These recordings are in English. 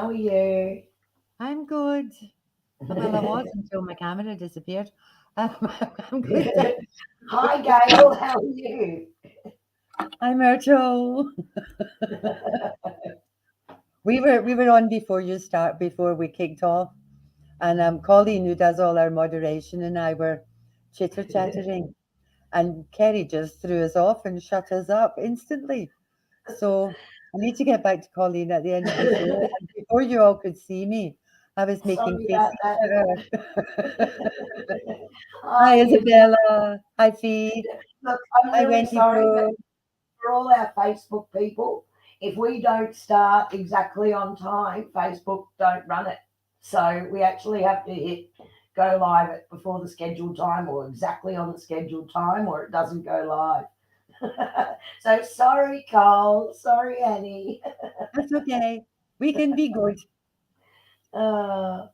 How are you? I'm good. Well, I was until my camera disappeared. Um, I'm good, thanks. Hi, Gail. How are you? Hi, Myrtle. We were on before we kicked off, and Colleen, who does all our moderation, and I were chitter chattering, and Kerrie just threw us off and shut us up instantly. So I need to get back to Colleen at the end of the show. And before you all could see me, I was making Sorry faces about that. at her. Hi, Hi. Isabella. Hi, Fee. Look, I'm Hi, really Wendy sorry, but Boo. for all our Facebook people, if we don't start exactly on time, Facebook don't run it. So we actually have to hit go live at before the scheduled time or exactly on the scheduled time or it doesn't go live. So sorry, Cole. Sorry, Annie. That's okay. We can be good. Uh,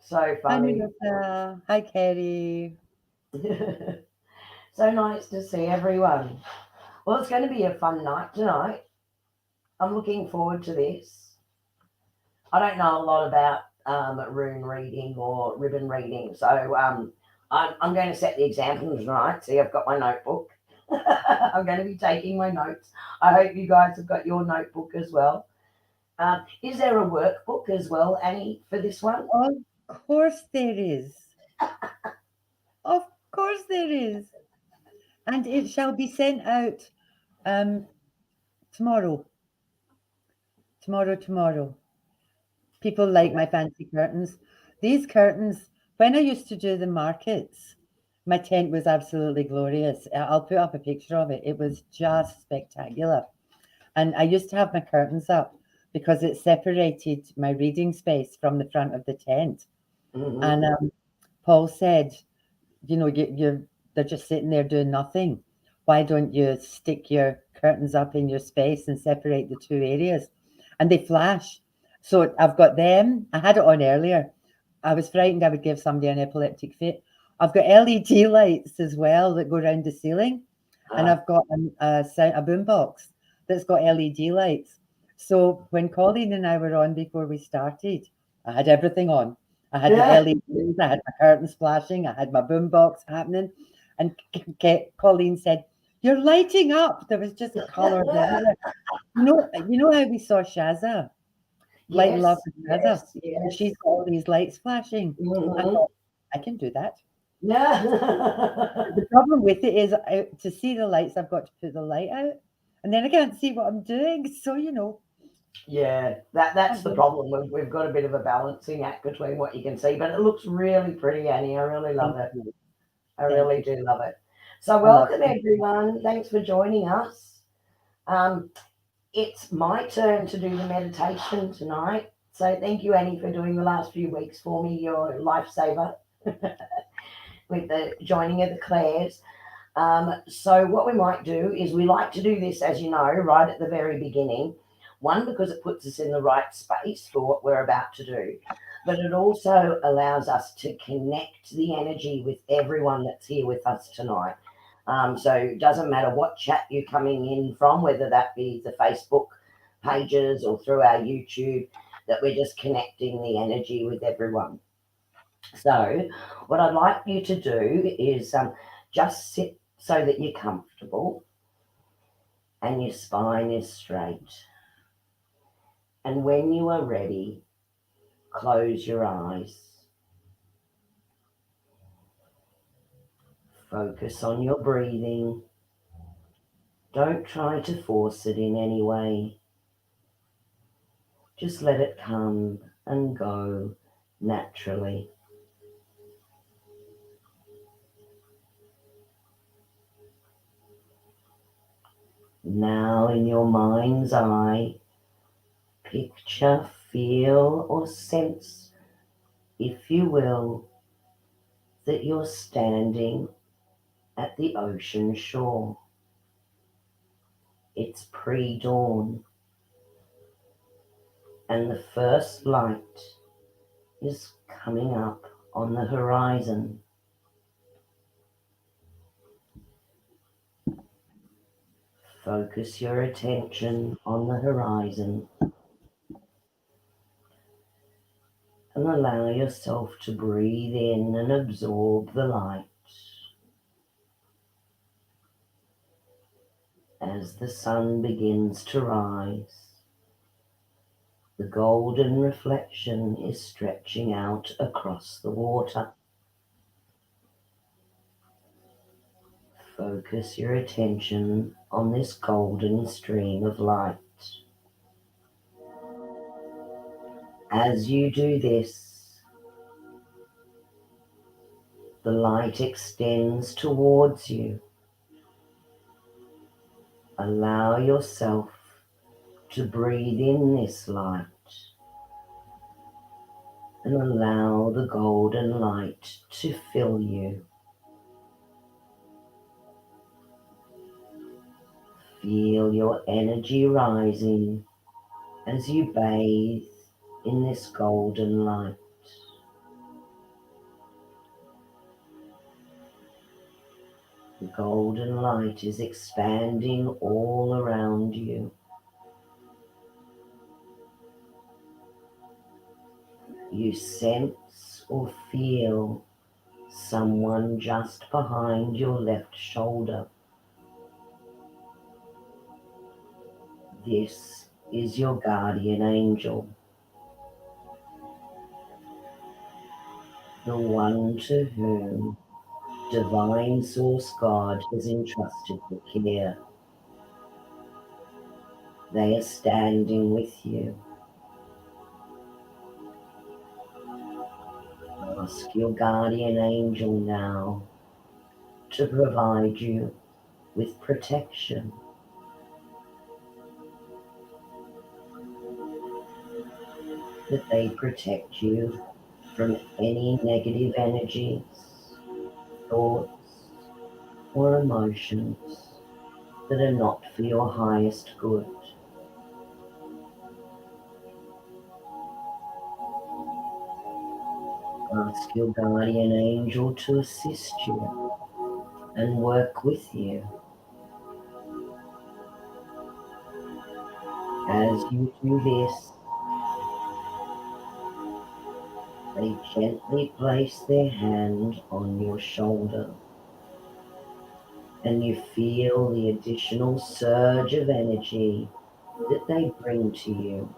so Hi, funny. Melissa. Hi, Kerrie. So nice to see everyone. Well, it's going to be a fun night tonight. I'm looking forward to this. I don't know a lot about rune reading or ribbon reading, so I'm going to set the example tonight. See, I've got my notebook. I'm going to be taking my notes. I hope you guys have got your notebook as well. Is there a workbook as well, Annie, for this one? Of course there is. Of course there is. And it shall be sent out um, tomorrow. Tomorrow. People like my fancy curtains. These curtains, when I used to do the markets, my tent was absolutely glorious. I'll put up a picture of it. It was just spectacular. And I used to have my curtains up because it separated my reading space from the front of the tent. Hmm. And Paul said, you're they're just sitting there doing nothing. Why don't you stick your curtains up in your space and separate the two areas? And they flash. So I've got them. I had it on earlier. I was frightened I would give somebody an epileptic fit. I've got LED lights as well that go around the ceiling, and Uh, I've got a boom box that's got LED lights. So when Colleen and I were on before we started, I had everything on. I had my yeah. LEDs, I had my curtains flashing, I had my boom box happening, and Colleen said, "You're lighting up." There was just colours everywhere. You know how we saw Shazza, Light and Love Yes, with Shazza, yes, and yes. she's got all these lights flashing. I Hmm. thought, I can do that. Yeah. The problem with it is to see the lights, I've got to put the light out, and then I can't see what I'm doing. So Yeah, that's can't the do problem. We've got a bit of a balancing act between what you can see, but it looks really pretty, Annie. I really love Thank it. you, I thank really you. do love it. So, I love welcome you. everyone. Thanks for joining us. Um, it's my turn to do the meditation tonight. So, thank you, Annie, for doing the last few weeks for me. You're a lifesaver with the joining of the Claires. So what we might do is we like to do this, as you know, right at the very beginning. One, because it puts us in the right space for what we're about to do, but it also allows us to connect the energy with everyone that's here with us tonight. So it doesn't matter what chat you're coming in from, whether that be the Facebook pages or through our YouTube, that we're just connecting the energy with everyone. So, what I'd like you to do is just sit so that you're comfortable and your spine is straight. And when you are ready, close your eyes. Focus on your breathing. Don't try to force it in any way. Just let it come and go naturally. Now, in your mind's eye, picture, feel, or sense, if you will, that you're standing at the ocean shore. It's pre dawn, and the first light is coming up on the horizon. Focus your attention on the horizon And allow yourself to breathe in and absorb the light as the sun begins to rise. The golden reflection is stretching out across the water. Focus your attention on this golden stream of light. As you do this, the light extends towards you. Allow yourself to breathe in this light and allow the golden light to fill you. Feel your energy rising as you bathe in this golden light. The golden light is expanding all around you. You sense or feel someone just behind your left shoulder. This is your guardian angel, the one to whom Divine Source God has entrusted the care. They are standing with you. Ask your guardian angel now to provide you with protection. That they protect you from any negative energies, thoughts, or emotions that are not for your highest good. Ask your guardian angel to assist you and work with you. As you do this, they gently place their hand on your shoulder, and you feel the additional surge of energy that they bring to you,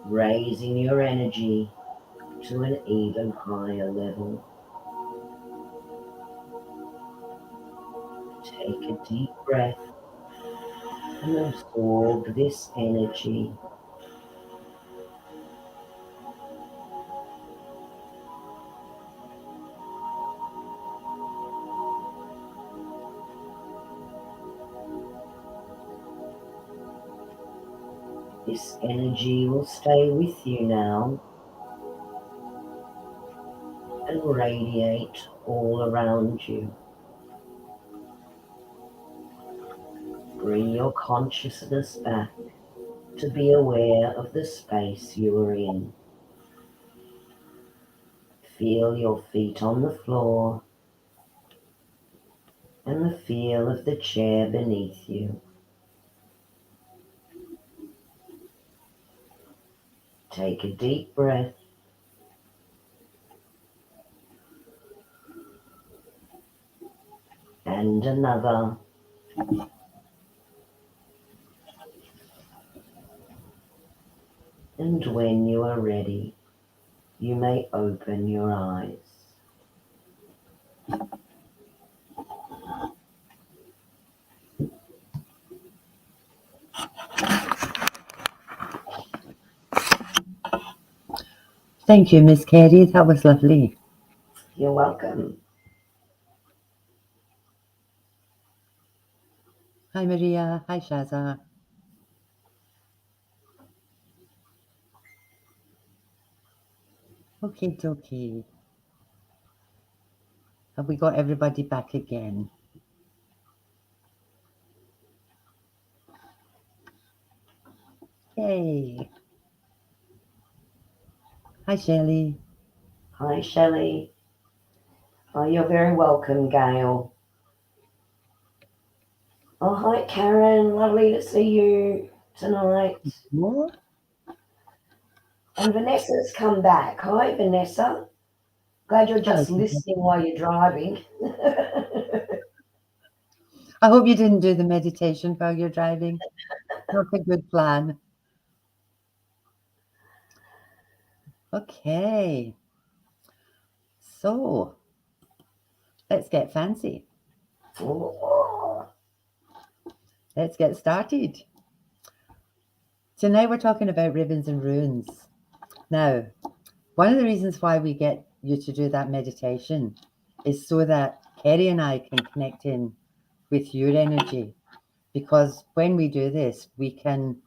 raising your energy to an even higher level. Take a deep breath and absorb this energy. This energy will stay with you now and radiate all around you. Bring your consciousness back to be aware of the space you are in. Feel your feet on the floor and the feel of the chair beneath you. Take a deep breath and another. And when you are ready, you may open your eyes. Thank you, Miss Kerrie. That was lovely. You're welcome. Hi, Maria. Hi, Shaza. Okay. Have we got everybody back again? Yay. Hi, Shelley. Hi, Shelley. Oh, you're very welcome, Gail. Oh, hi, Karen. Lovely to see you tonight. What? And Vanessa's come back. Hi, Vanessa. Glad you're Hello, just Peter. listening while you're driving. I hope you didn't do the meditation while you're driving. Not a good plan. Okay, so let's get fancy. Oh, Let's get started. Tonight we're talking about ribbons and runes. Now, one of the reasons why we get you to do that meditation is so that Kerrie and I can connect in with your energy. Because when we do this, we can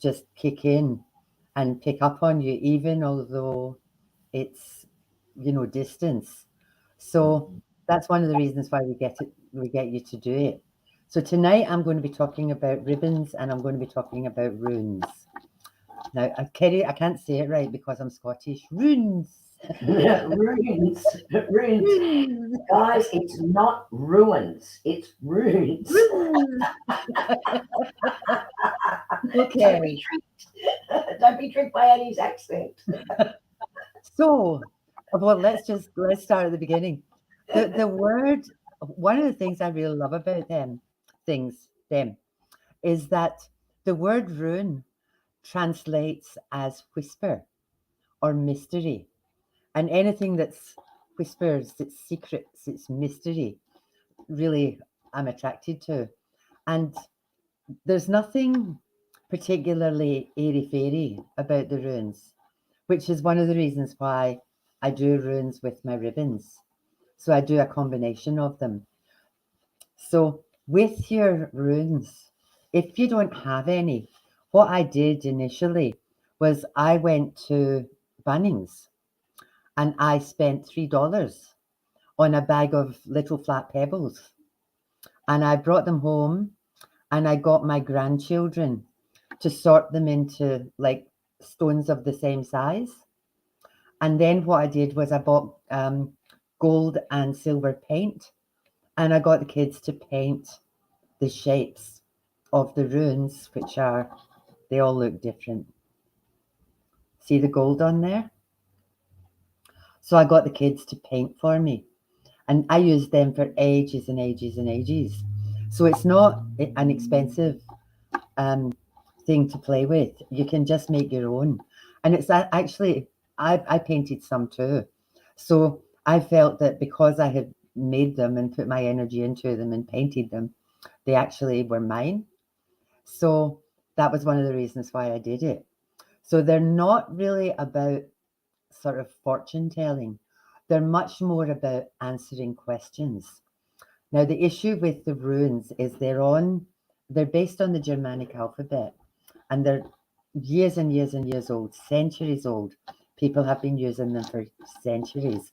just kick in and pick up on you, even although it's distance. So that's one of the reasons why we get you to do it. So tonight I'm going to be talking about ribbons and I'm going to be talking about runes. Now, Kerrie, I can't say it right because I'm Scottish. Runes. runes. Runes. Runes. Guys, it's not ruins, it's runes. Runes. Don't be Okay. tricked. Don't be tricked by Annie's accent. So, well, let's start at the beginning. The word, one of the things I really love about them is that the word rune translates as whisper or mystery. And anything that's whispers, it's secrets, it's mystery, really I'm attracted to. And there's nothing particularly airy fairy about the runes, which is one of the reasons why I do runes with my ribbons. So I do a combination of them. So with your runes, if you don't have any, what I did initially was I went to Bunnings and I spent $3 on a bag of little flat pebbles. And I brought them home and I got my grandchildren to sort them into like stones of the same size. And then what I did was I bought gold and silver paint and I got the kids to paint the shapes of the runes, they all look different. See the gold on there? So I got the kids to paint for me. And I used them for ages and ages and ages. So it's not an expensive um, thing to play with. You can just make your own. And it's actually, I painted some too. So I felt that because I had made them and put my energy into them and painted them, they actually were mine. So that was one of the reasons why I did it. So they're not really about sort of fortune telling. They're much more about answering questions. Now, the issue with the runes is they're based on the Germanic alphabet and they're years and years and years old, centuries old. People have been using them for centuries.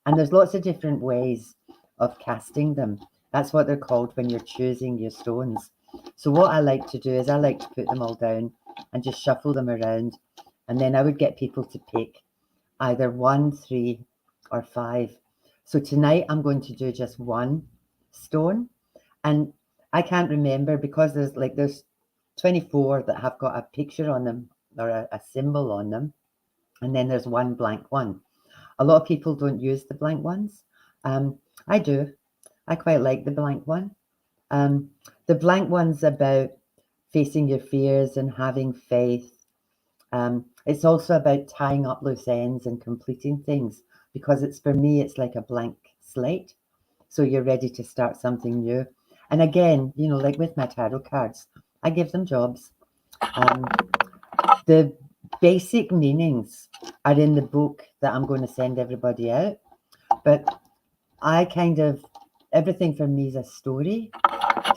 And there's lots of different ways of casting them. That's what they're called when you're choosing your stones. So what I like to do is I like to put them all down and just shuffle them around. And then I would get people to pick either 1, 3, or 5. So tonight I'm going to do just one stone. And I can't remember because there's 24 that have got a picture on them or a symbol on them. And then there's one blank one. A lot of people don't use the blank ones. I do. I quite like the blank one. The blank one's about facing your fears and having faith. It's also about tying up loose ends and completing things because for me, it's like a blank slate. So you're ready to start something new. And again, like with my tarot cards, I give them jobs. Um, the basic meanings are in the book that I'm going to send everybody out. But everything for me is a story.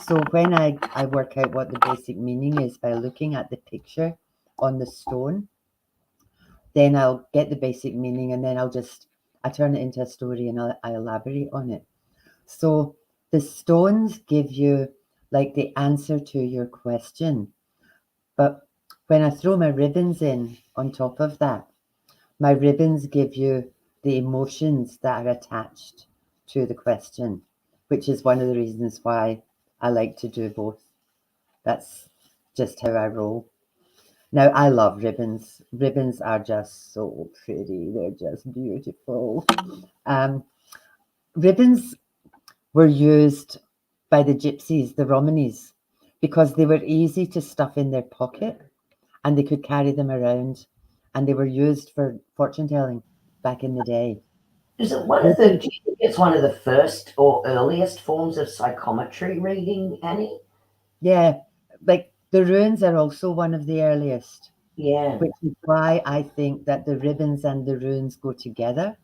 So when I work out what the basic meaning is by looking at the picture on the stone, then I'll get the basic meaning and then I turn it into a story and I elaborate on it. So the stones give you like the answer to your question. But when I throw my ribbons in on top of that, my ribbons give you the emotions that are attached to the question, which is one of the reasons why I like to do both. That's just how I roll. Now, I love ribbons. Ribbons are just so pretty. They're just beautiful. Um, ribbons were used by the gypsies, the Romanis, because they were easy to stuff in their pocket and they could carry them around, and they were used for fortune telling back in the day. Is it one of the? Ribbons, Do you think it's one of the first or earliest forms of psychometry reading, Annie? yeah, like the runes are also one of the earliest, Yeah. which is why I think that the ribbons and the runes go together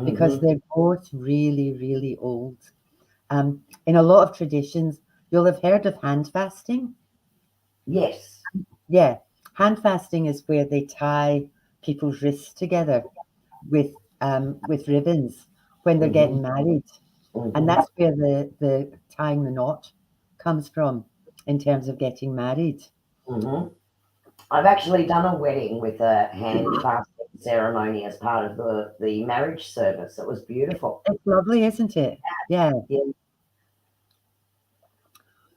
because Mhm. they're both really, really old. In a lot of traditions, you'll have heard of hand fasting. Yes. Yeah, hand fasting is where they tie people's wrists together with ribbons when they're Mhm. getting married, and Mhm. that's where the tying the knot comes from in terms of getting married. Mhm. I've actually done a wedding with a hand fasting ceremony as part of the marriage service. It was beautiful. It's lovely, isn't it? Yeah. Yeah.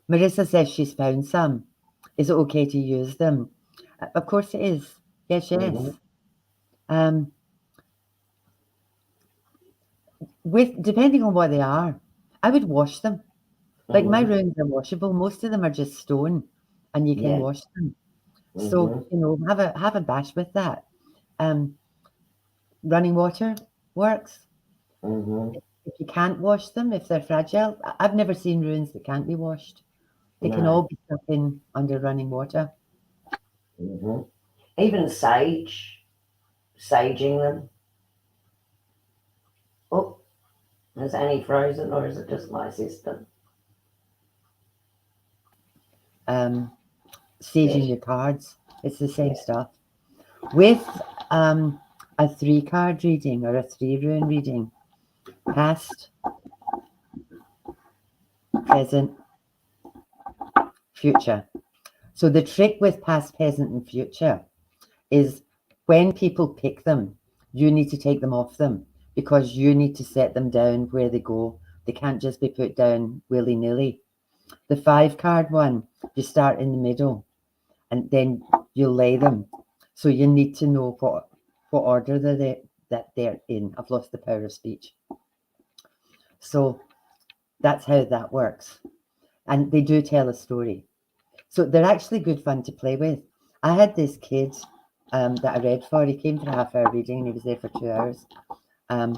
Marissa says she's found some. Is it okay to use them? Of course it is. Yes, Mhm. yes. Um, with depending on what they are, I would wash them. Like my Mhm. rooms are washable. Most of them are just stone, and you can Yeah. wash them. So Mhm. have a bash with that. Um, running water works. Mhm. If you can't wash them, if they're fragile, I've never seen ruins that can't be washed. They can No. all be stuck in under running water. Mhm. Even saging them. Oh, is Annie frozen or is it just my system? Um, There Saging she, your cards, it's the same yeah. stuff. With um, a 3 card reading or a 3 rune reading, past, present, future. So the trick with past, present, and future is when people pick them, you need to take them off them because you need to set them down where they go. They can't just be put down willy nilly. The 5 card one, you start in the middle and then you lay them. So you need to know what order that they're in. I've lost the power of speech. So that's how that works. And they do tell a story. So they're actually good fun to play with. I had this kid that I read for. He came for a half-hour reading and he was there for 2 hours. Um,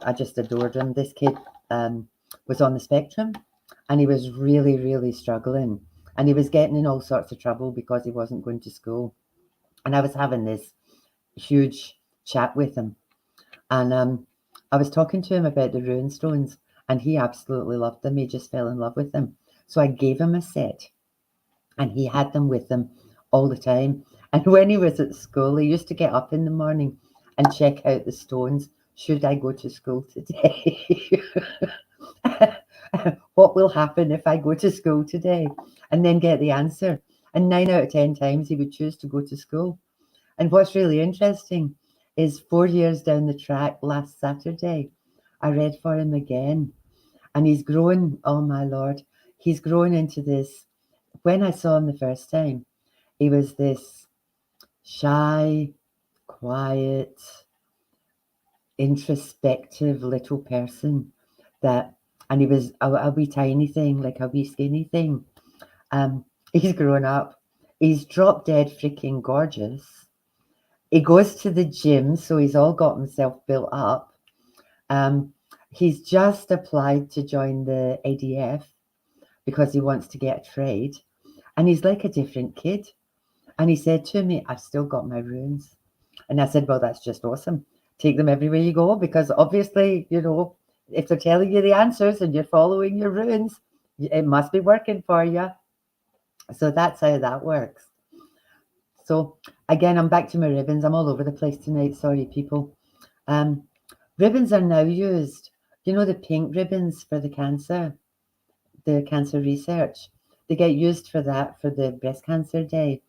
I just adored him. This kid was on the spectrum and he was really, really struggling. And he was getting in all sorts of trouble because he wasn't going to school. And I was having this huge chat with him. And I was talking to him about the rune stones and he absolutely loved them. He just fell in love with them. So I gave him a set and he had them with him all the time. And when he was at school, he used to get up in the morning and check out the stones. Should I go to school today? What will happen if I go to school today? And then get the answer. And 9 out of 10 times he would choose to go to school. And what's really interesting is 4 years down the track, last Saturday, I read for him again. And he's grown, oh my Lord, he's grown into this. When I saw him the first time, he was this shy, quiet, introspective little person that, and he was a wee tiny thing, like a wee skinny thing. He's grown up. He's drop dead freaking gorgeous. He goes to the gym, so he's all got himself built up. Um, he's just applied to join the ADF because he wants to get a trade, and he's like a different kid. And he said to me, I've still got my runes. And I said, well, that's just awesome. Take them everywhere you go because obviously, if they're telling you the answers and you're following your runes, it must be working for you. So that's how that works. So again, I'm back to my ribbons. I'm all over the place tonight. Sorry, people. Um, ribbons are now used. The pink ribbons for the cancer research. They get used for that for the breast cancer day.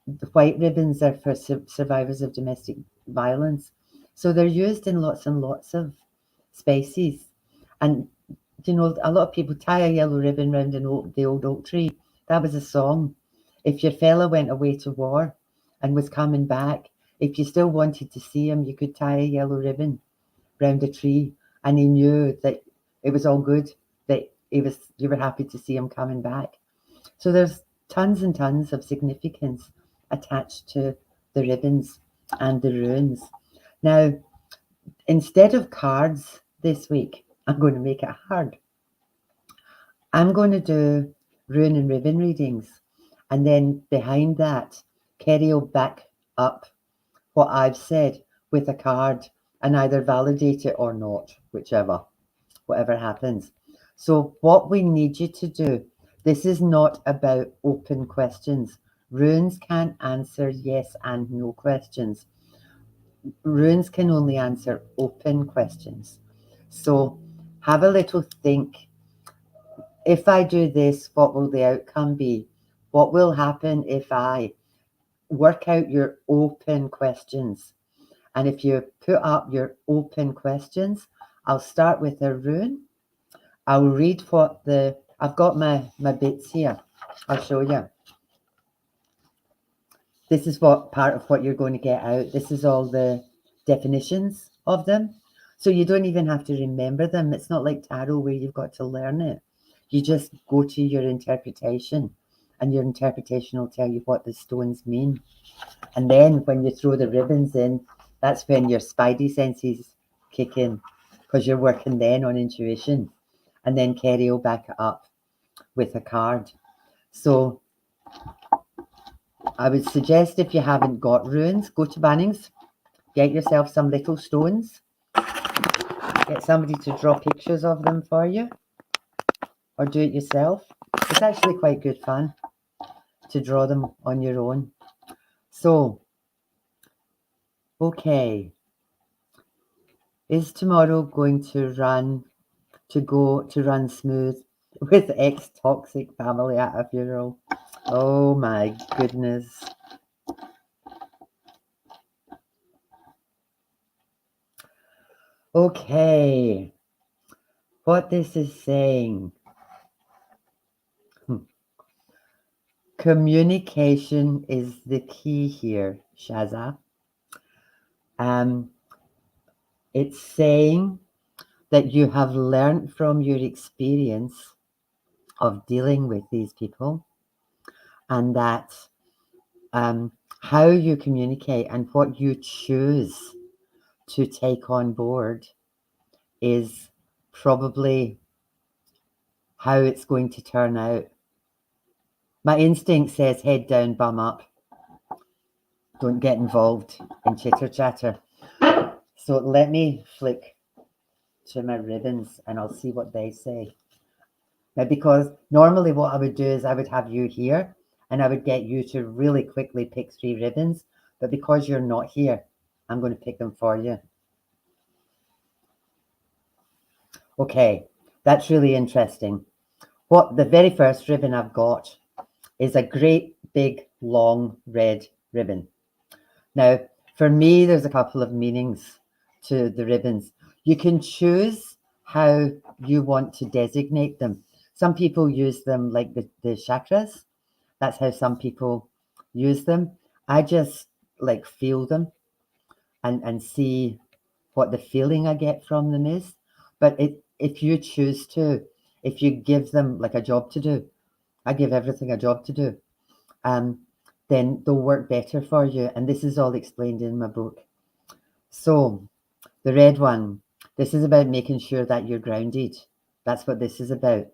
The white ribbons are for survivors of domestic violence. So they're used in lots and lots of spaces. And, a lot of people tie a yellow ribbon round the old oak tree. That was a song. If your fella went away to war and was coming back, if you still wanted to see him, you could tie a yellow ribbon round a tree, and he knew that it was all good, that you were happy to see him coming back. So there's tons and tons of significance attached to the ribbons and the runes. Now, instead of cards this week, I'm going to make it hard. I'm going to do rune and ribbon readings, and then behind that, Kerrie will back up what I've said with a card and either validate it or not, whatever happens. So what we need you to do, this is not about open questions. Runes can't answer yes and no questions. Runes can only answer open questions. So have a little think. If I do this, what will the outcome be? What will happen if I work out your open questions? And if you put up your open questions, I'll start with a rune. I'll read I've got my bits here. I'll show you. This is what part of what you're going to get out. This is all the definitions of them. So you don't even have to remember them. It's not like tarot where you've got to learn it. You just go to your interpretation, and your interpretation will tell you what the stones mean. And then when you throw the ribbons in, that's when your spidey senses kick in, because you're working then on intuition. And then Kerrie will back it up with a card. So I would suggest, if you haven't got runes, go to Bunnings, get yourself some little stones, get somebody to draw pictures of them for you, or do it yourself. It's actually quite good fun to draw them on your own. So, okay, is tomorrow going to run smooth with ex-toxic family at a funeral? Oh my goodness. Okay, what this is saying. Communication is the key here, Shaza. It's saying that you have learned from your experience of dealing with these people, and that how you communicate and what you choose to take on board is probably how it's going to turn out. My instinct says head down, bum up. Don't get involved in chitter chatter. So let me flick to my ribbons and I'll see what they say. Now, because normally what I would do is I would have you here and I would get you to really quickly pick 3 ribbons. But because you're not here, I'm going to pick them for you. Okay, that's really interesting. What the very first ribbon I've got is a great big long red ribbon. Now, for me, there's a couple of meanings to the ribbons. You can choose how you want to designate them. Some people use them like the chakras. That's how some people use them. I just like feel them and see what the feeling I get from them is. But if you choose to, if you give them like a job to do, I give everything a job to do, then they'll work better for you. And this is all explained in my book. So the red one, this is about making sure that you're grounded. That's what this is about.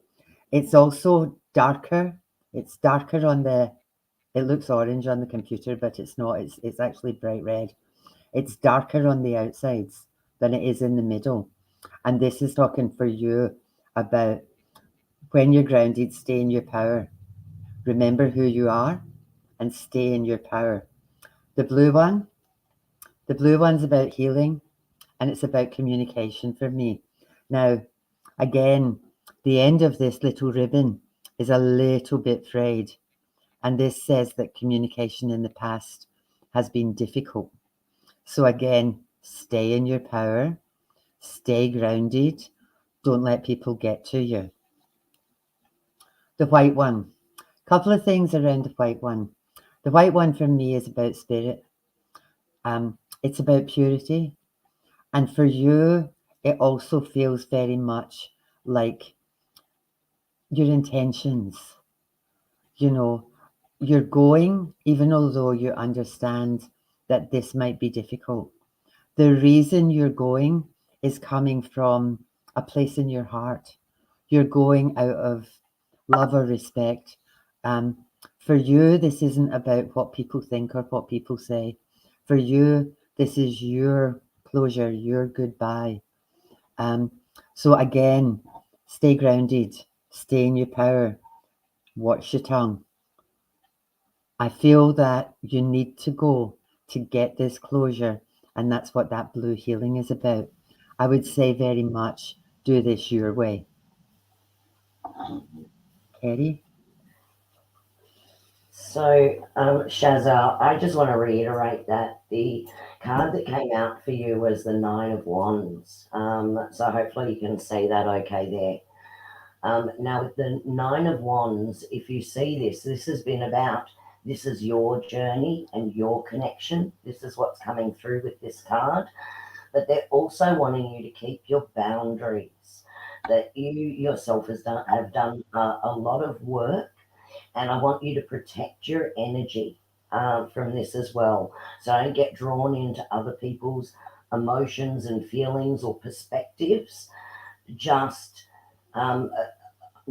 It's also darker. It's darker on it looks orange on the computer, but it's not. It's actually bright red. It's darker on the outsides than it is in the middle. And this is talking for you about when you're grounded, stay in your power. Remember who you are and stay in your power. The blue one's about healing, and it's about communication for me. Now, again, the end of this little ribbon is a little bit frayed, and this says that communication in the past has been difficult. So again, stay in your power, stay grounded, don't let people get to you. The white one, couple of things around the white one. The white one for me is about spirit. It's about purity. And for you, it also feels very much like your intentions. You know, you're going, even although you understand that this might be difficult. The reason you're going is coming from a place in your heart. You're going out of love or respect. Um, for you, this isn't about what people think or what people say. For you, this is your closure, your goodbye. Um, so again, stay grounded, stay in your power, watch your tongue. I feel that you need to go to get this closure, and that's what that blue healing is about. I would say very much do this your way. Kerrie? So, Shazza, I just want to reiterate that the card that came out for you was the Nine of Wands. So hopefully you can see that okay there. Now, with the Nine of Wands, if you see this, this has been about this is your journey and your connection. This is what's coming through with this card. But they're also wanting you to keep your boundaries. That you yourself have done a lot of work, and I want you to protect your energy from this as well. So don't get drawn into other people's emotions and feelings or perspectives. Just um,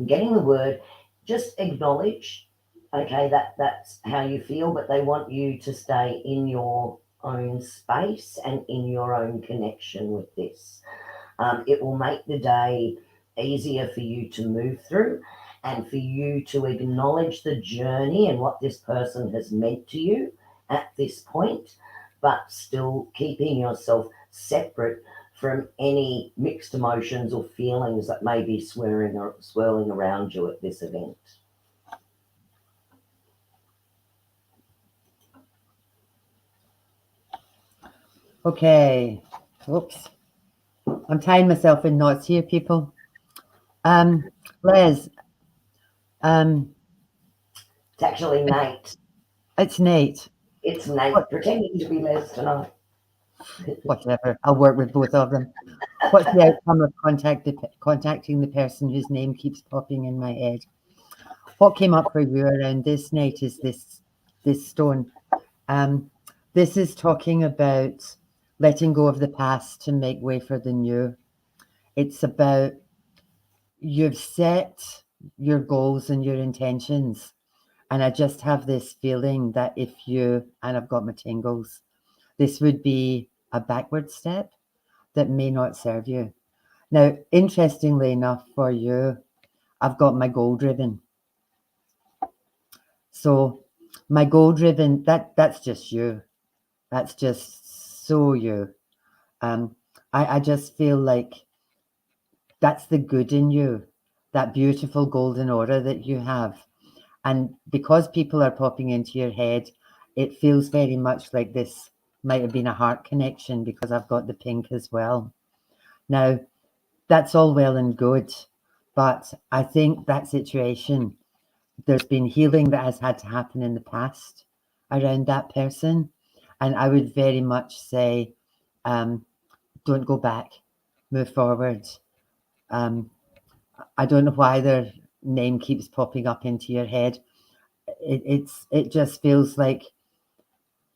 getting the word, just acknowledge, okay, that's how you feel, but they want you to stay in your own space and in your own connection with this. It will make the day easier for you to move through and for you to acknowledge the journey and what this person has meant to you at this point, but still keeping yourself separate from any mixed emotions or feelings that may be swirling around you at this event. Okay. Whoops. I'm tying myself in knots here, people. Um, Liz, um, It's actually Nate. it's Nate. It's What, Nate pretending to be Les tonight. whatever. I'll work with both of them. What's the outcome of contacting the person whose name keeps popping in my head? What came up for you around this night is this stone. Um, this is talking about letting go of the past to make way for the new. It's about you've set your goals and your intentions. And I just have this feeling that if you, and I've got my tingles, this would be a backward step that may not serve you. Now, interestingly enough for you, I've got my gold ribbon. So my gold ribbon, that's just you. That's just so you. Um, I just feel like that's the good in you, that beautiful golden aura that you have. And because people are popping into your head, it feels very much like this might have been a heart connection because I've got the pink as well. Now, that's all well and good, but I think that situation, there's been healing that has had to happen in the past around that person. And I would very much say, um, don't go back, move forward. Um, I don't know why their name keeps popping up into your head. It just feels like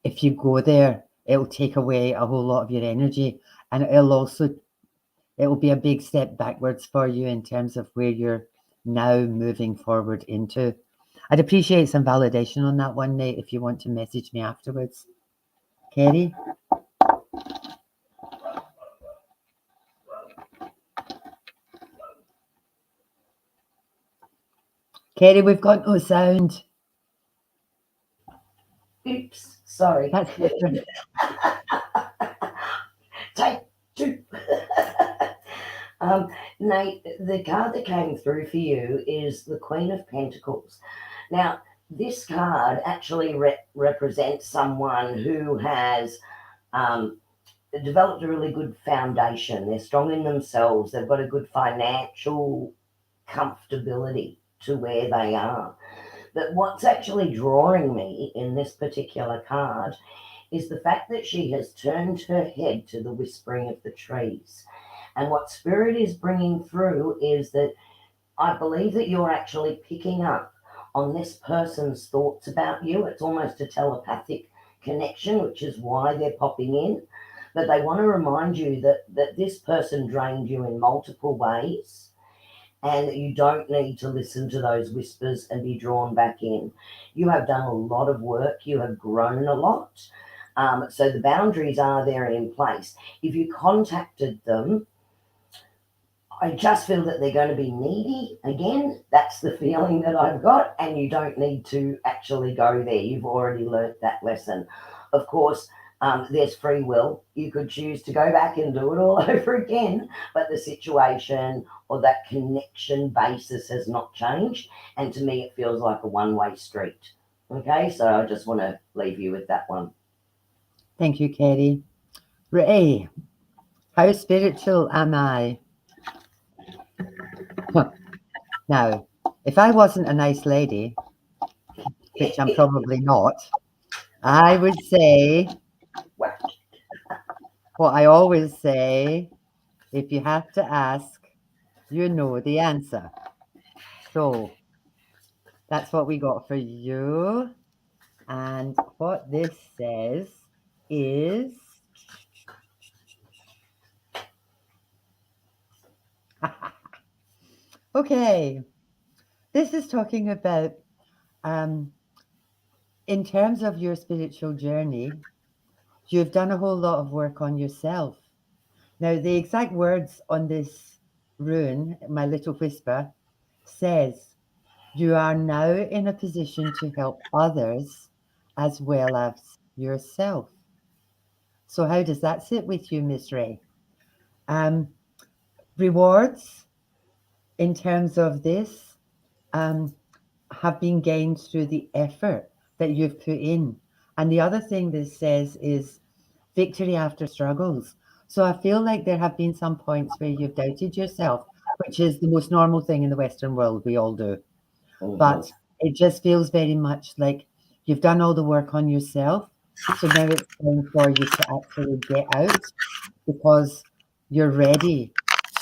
if you go there, it'll take away a whole lot of your energy, and it'll be a big step backwards for you in terms of where you're now moving forward into. I'd appreciate some validation on that one, Nate, if you want to message me afterwards. Kerrie? Kerrie, we've got no sound. Oops, sorry. That's different. Take two. Nate, the card that came through for you is the Queen of Pentacles. Now, this card actually represents someone who has developed a really good foundation. They're strong in themselves. They've got a good financial comfortability to where they are. But what's actually drawing me in this particular card is the fact that she has turned her head to the whispering of the trees. And what Spirit is bringing through is that I believe that you're actually picking up on this person's thoughts about you. It's almost a telepathic connection, which is why they're popping in. But they want to remind you that this person drained you in multiple ways and that you don't need to listen to those whispers and be drawn back in. You have done a lot of work, you have grown a lot. So the boundaries are there in place. If you contacted them, I just feel that they're going to be needy again. That's the feeling that I've got, and you don't need to actually go there. You've already learnt that lesson. Of course, there's free will. You could choose to go back and do it all over again, but the situation or that connection basis has not changed. And to me, it feels like a one-way street. Okay, so I just want to leave you with that one. Thank you, Kerrie. Ray, how spiritual am I? Now, if I wasn't a nice lady, which I'm probably not, I would say what I always say, if you have to ask, you know the answer. So that's what we got for you. And what this says is okay. This is talking about, um, in terms of your spiritual journey, you've done a whole lot of work on yourself. Now, the exact words on this rune, my little whisper, says, you are now in a position to help others as well as yourself. So, how does that sit with you, Miss Ray? Um, Rewards in terms of this um, have been gained through the effort that you've put in. And the other thing this says is victory after struggles. So I feel like there have been some points where you've doubted yourself, which is the most normal thing in the Western world. We all do. Mhm. But it just feels very much like you've done all the work on yourself. So now it's time for you to actually get out because you're ready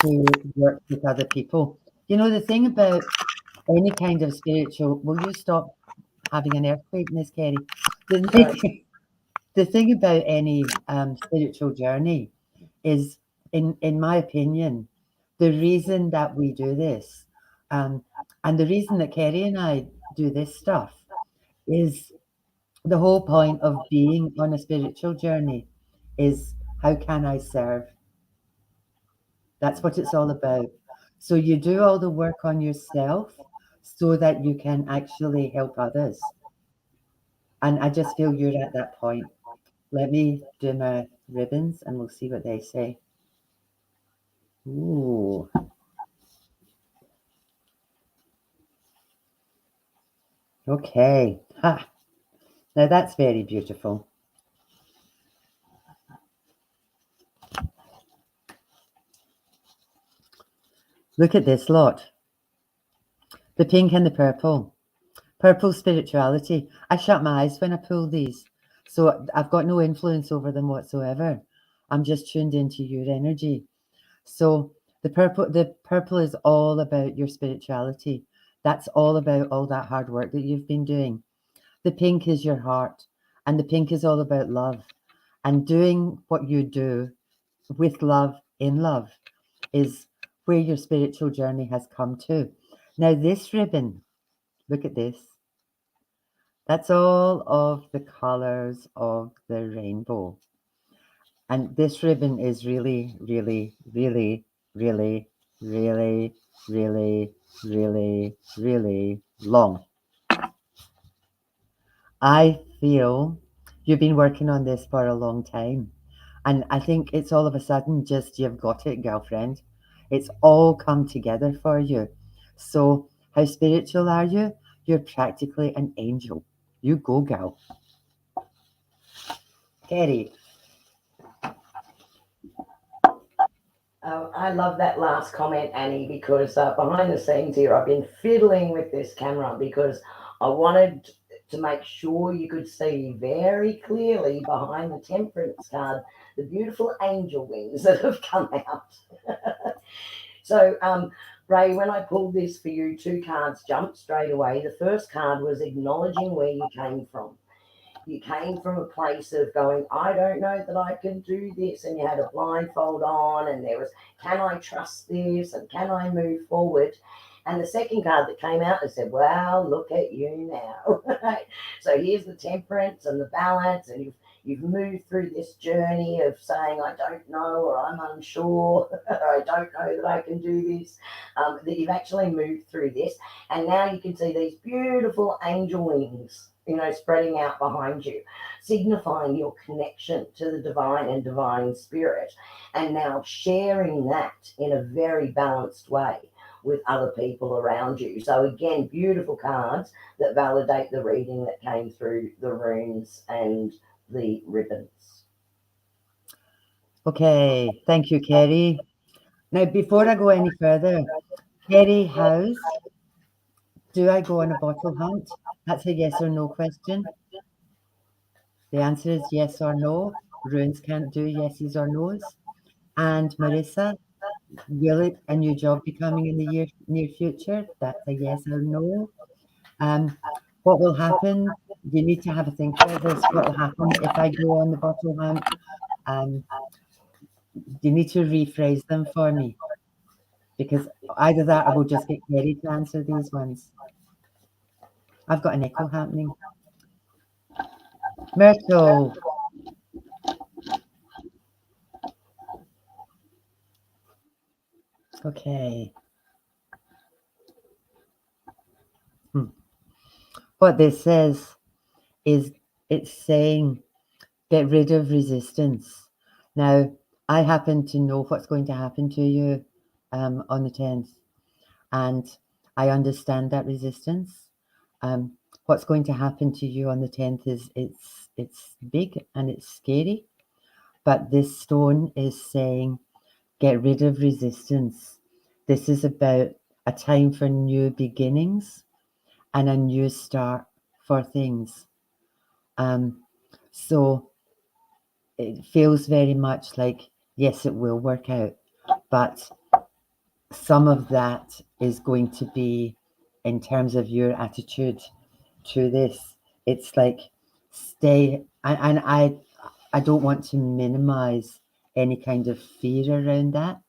to work with other people. You know, the thing about any kind of spiritual, will you stop having an earthquake, Miss Kerrie? The Sorry. thing, the thing about any spiritual journey is, in my opinion, the reason that we do this, um, and the reason that Kerrie and I do this stuff is the whole point of being on a spiritual journey is how can I serve? That's what it's all about. So you do all the work on yourself so that you can actually help others. And I just feel you're at that point. Let me do my ribbons and we'll see what they say. Ooh, okay. Ha. Now that's very beautiful. Look at this lot. The pink and the purple. Purple spirituality. I shut my eyes when I pull these. So I've got no influence over them whatsoever. I'm just tuned into your energy. So the purple is all about your spirituality. That's all about all that hard work that you've been doing. The pink is your heart, and the pink is all about love. And doing what you do with love, in love, is where your spiritual journey has come to. Now, this ribbon, look at this. That's all of the colors of the rainbow. And this ribbon is really, really, really, really, really, really, really, really long. I feel you've been working on this for a long time. And I think it's all of a sudden just you've got it, girlfriend. It's all come together for you. So, how spiritual are you? You're practically an angel. You go, girl. Kerrie. I love that last comment, Annie, because behind the scenes here, I've been fiddling with this camera because I wanted to make sure you could see very clearly behind the Temperance card the beautiful angel wings that have come out. So, Ray, when I pulled this for you, two cards jumped straight away. The first card was acknowledging where you came from. You came from a place of going, I don't know that I can do this, and you had a blindfold on, and there was, can I trust this, and can I move forward? And the second card that came out, and said, well, look at you now. So here's the temperance and the balance, and you've moved through this journey of saying, I don't know, or I'm unsure, or I don't know that I can do this. That you've actually moved through this, and now you can see these beautiful angel wings, spreading out behind you, signifying your connection to the divine and divine spirit, and now sharing that in a very balanced way with other people around you. So again, beautiful cards that validate the reading that came through the runes and the ribbons. Okay, thank you, Kerrie. Now, before I go any further, Kerrie House, do I go on a bottle hunt? That's a yes or no question. The answer is yes or no. Runes can't do yeses or nos. And Marissa, will a new job be coming in the near future? That's a yes or no. Um, what will happen? You need to have a think about this. What will happen if I go on the bottle hunt? Um, you need to rephrase them for me because either that or we'll just get Kerrie to answer these ones. I've got an echo happening. Myrtle. Okay. Hmm. What this says is it's saying get rid of resistance. Now, I happen to know what's going to happen to you on the 10th, and I understand that resistance. What's going to happen to you on the 10th is it's big and it's scary, but this stone is saying get rid of resistance. This is about a time for new beginnings and a new start for things. So it feels very much like, yes, it will work out, but some of that is going to be in terms of your attitude to this. It's like stay, and I don't want to minimize any kind of fear around that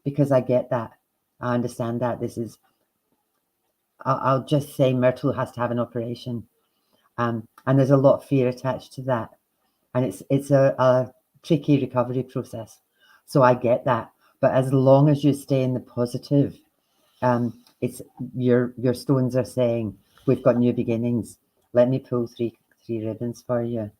because I get that. I understand that this is, I'll just say Myrtle has to have an operation. And there's a lot of fear attached to that. And it's a tricky recovery process. So I get that. But as long as you stay in the positive, it's your stones are saying we've got new beginnings. Let me pull three ribbons for you.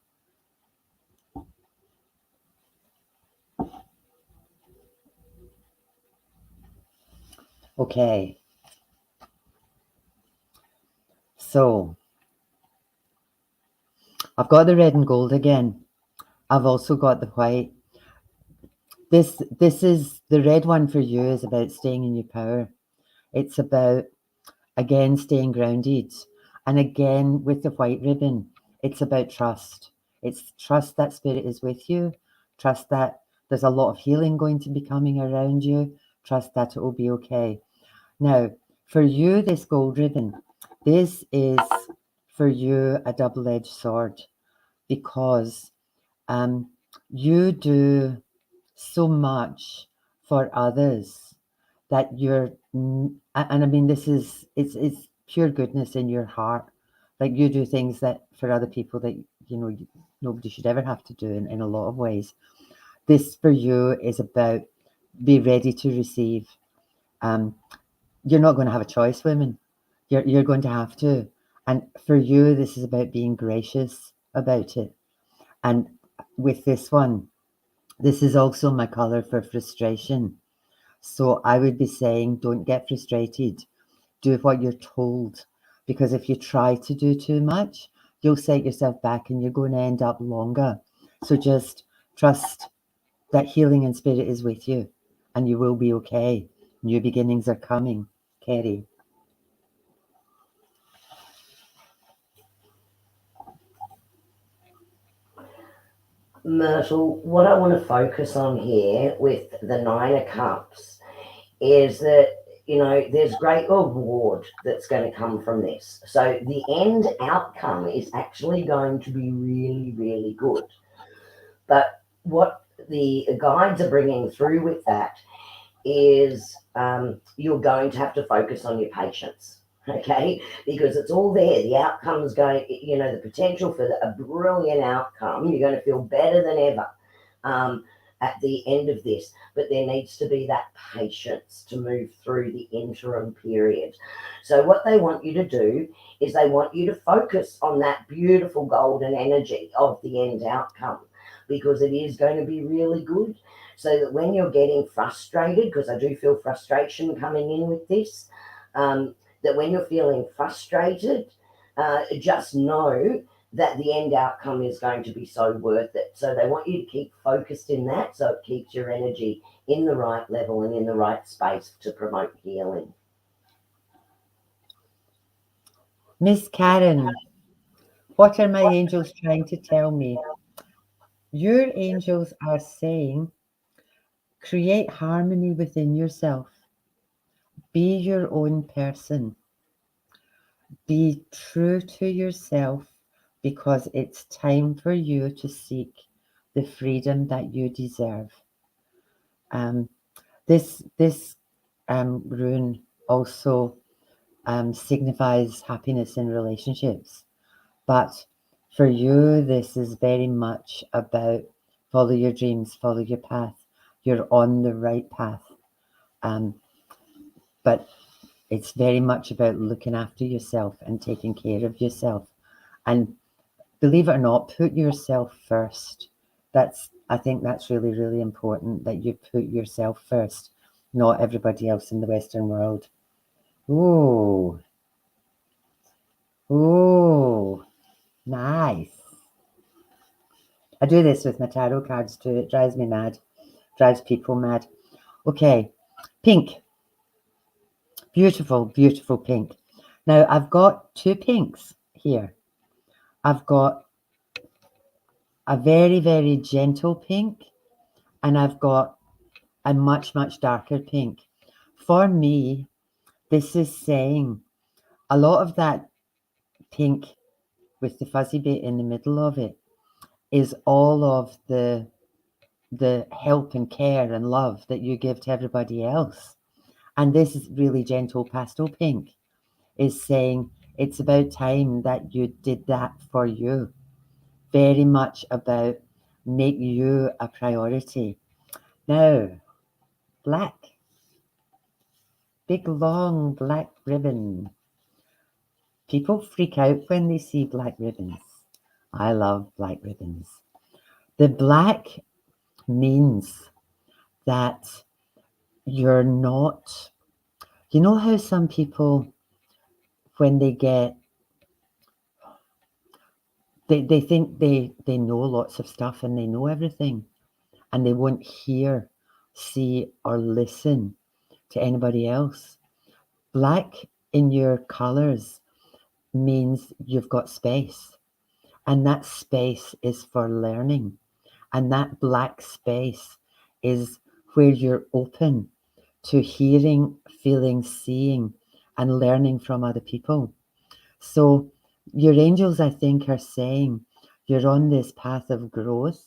Okay. So I've got the red and gold again. I've also got the white. This is the red one for you is about staying in your power. It's about again staying grounded. And again with the white ribbon, it's about trust. It's trust that spirit is with you. Trust that there's a lot of healing going to be coming around you. Trust that it will be okay. Now, for you, this gold ribbon, this is for you a double-edged sword because you do so much for others that you're, and I mean, this is, it's pure goodness in your heart. Like you do things that for other people that, nobody should ever have to do in a lot of ways. This for you is about be ready to receive. You're not going to have a choice, women. You're going to have to. And for you, this is about being gracious about it. And with this one, this is also my color for frustration. So I would be saying, don't get frustrated. Do what you're told. Because if you try to do too much, you'll set yourself back and you're going to end up longer. So just trust that healing and spirit is with you and you will be okay. New beginnings are coming. Kerrie. Myrtle, what I want to focus on here with the Nine of Cups is that, there's great reward that's going to come from this. So the end outcome is actually going to be really, really good. But what the guides are bringing through with that is you're going to have to focus on your patience, okay? Because it's all there. The outcome's going, the potential for a brilliant outcome. You're going to feel better than ever um, at the end of this, but there needs to be that patience to move through the interim period. So, what they want you to do is they want you to focus on that beautiful golden energy of the end outcome because it is going to be really good so that when you're getting frustrated, because I do feel frustration coming in with this, that when you're feeling frustrated, just know that the end outcome is going to be so worth it. So they want you to keep focused in that so it keeps your energy in the right level and in the right space to promote healing. Miss Karen, what are my angels trying to tell me? Your angels are saying, create harmony within yourself. Be your own person. Be true to yourself because it's time for you to seek the freedom that you deserve. Um, this rune also signifies happiness in relationships, but for you, this is very much about follow your dreams, follow your path. You're on the right path, but it's very much about looking after yourself and taking care of yourself. And believe it or not, put yourself first. I think that's really, really important that you put yourself first, not everybody else in the Western world. Ooh, ooh, nice. I do this with my tarot cards too. It drives me mad, drives people mad. Okay, pink. Beautiful, beautiful pink. Now I've got two pinks here. I've got a very, very gentle pink, and I've got a much, much darker pink. For me, this is saying a lot of that pink with the fuzzy bit in the middle of it is all of the help and care and love that you give to everybody else. And this is really gentle pastel pink is saying it's about time that you did that for you. Very much about make you a priority. Now, black, big long black ribbon. People freak out when they see black ribbons. I love black ribbons. The black means that you're not, you know how some people, when they get, they think they know lots of stuff and they know everything and they won't hear, see, or listen to anybody else. Black in your colors means you've got space, and that space is for learning. And that black space is where you're open to hearing, feeling, seeing, and learning from other people. So, your angels, I think, are saying you're on this path of growth,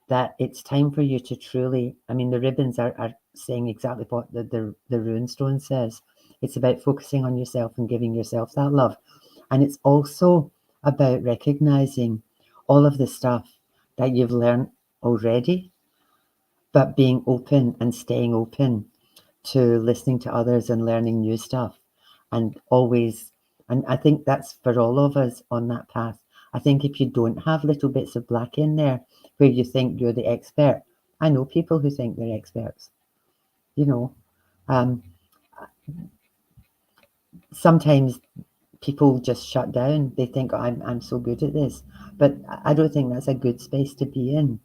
that it's time for you to truly, I mean, the ribbons are saying exactly what the rune stone says. It's about focusing on yourself and giving yourself that love. And it's also about recognizing all of the stuff that you've learned already, but being open and staying open to listening to others and learning new stuff. And always, and I think that's for all of us on that path. I think if you don't have little bits of black in there where you think you're the expert, I know people who think they're experts, you know. Um, Sometimes people just shut down. They think, oh, I'm so good at this. But I don't think that's a good space to be in.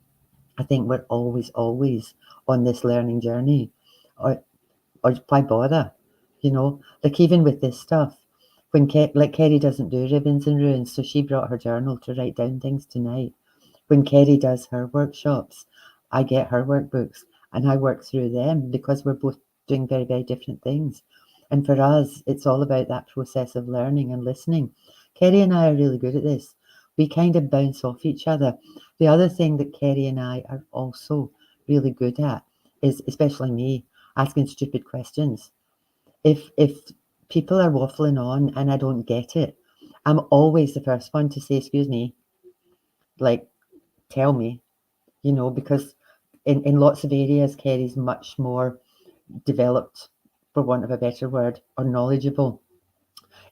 I think we're always, always on this learning journey. Or why bother? You know, like even with this stuff, when like Kerrie doesn't do ribbons and runes, so she brought her journal to write down things tonight. When Kerrie does her workshops, I get her workbooks and I work through them because we're both doing very, very different things. And for us, it's all about that process of learning and listening. Kerrie and I are really good at this. We kind of bounce off each other. The other thing that Kerrie and I are also really good at is, especially me, asking stupid questions. If people are waffling on and I don't get it, I'm always the first one to say, excuse me, like, tell me, because in lots of areas, Kerry's much more developed, for want of a better word, or knowledgeable.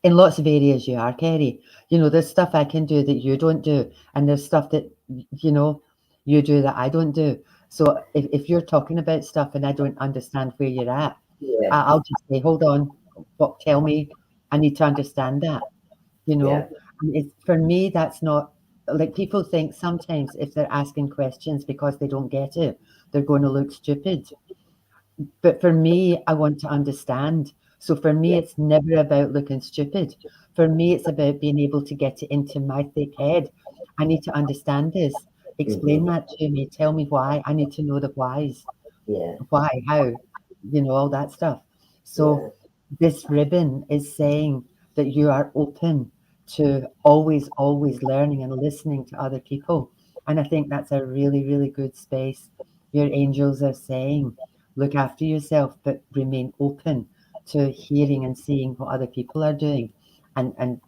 In lots of areas, you are, Kerry. There's stuff I can do that you don't do, and there's stuff that, you know, you do that I don't do. So if you're talking about stuff and I don't understand where you're at, Yeah, I'll just say, hold on, what, tell me, I need to understand that, you yeah, know. And for me, that's not like people think sometimes if they're asking questions because they don't get it, they're going to look stupid. But for me, I want to understand. So for me, yeah. it's never about looking stupid. For me, it's about being able to get it into my thick head. I need to understand this. Explain Hmm. that to me. Tell me why. I need to know the whys. Yeah, Why, how, all that stuff. So yeah, this ribbon is saying that you are open to always, always learning and listening to other people. And I think that's a really, really good space. Your angels are saying, look after yourself, but remain open to hearing and seeing what other people are doing. And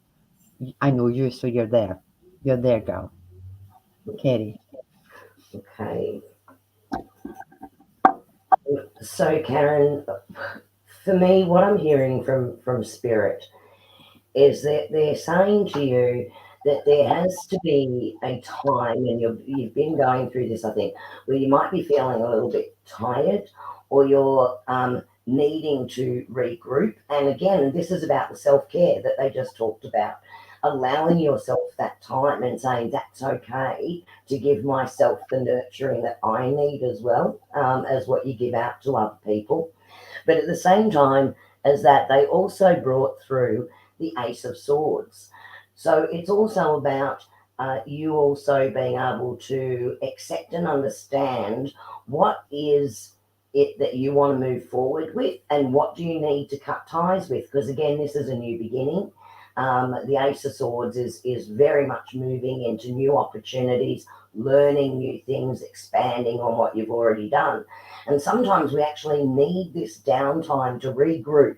I know you, so you're there. You're there, girl. Kerrie. okay. So, Karen, for me, what I'm hearing from Spirit is that they're saying to you that there has to be a time, and you've been going through this, I think, where you might be feeling a little bit tired, or you're needing to regroup. And again, this is about the self care that they just talked about. Allowing yourself that time and saying that's okay to give myself the nurturing that I need as well, as what you give out to other people. But at the same time as that, they also brought through the Ace of Swords. So it's also about you also being able to accept and understand what is it that you want to move forward with and what do you need to cut ties with. Because again, this is a new beginning. The Ace of Swords is very much moving into new opportunities, learning new things, expanding on what you've already done. And sometimes we actually need this downtime to regroup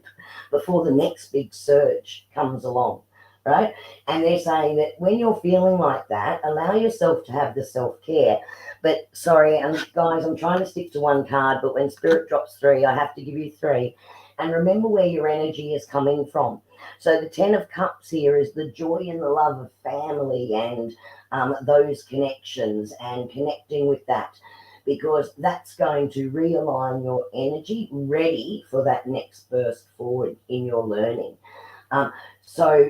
before the next big surge comes along, right? And they're saying that when you're feeling like that, allow yourself to have the self care. But sorry, and guys, I'm trying to stick to one card, but when Spirit drops three, I have to give you three. And remember where your energy is coming from. So the Ten of Cups here is the joy and the love of family and those connections and connecting with that, because that's going to realign your energy ready for that next burst forward in your learning. Um, so,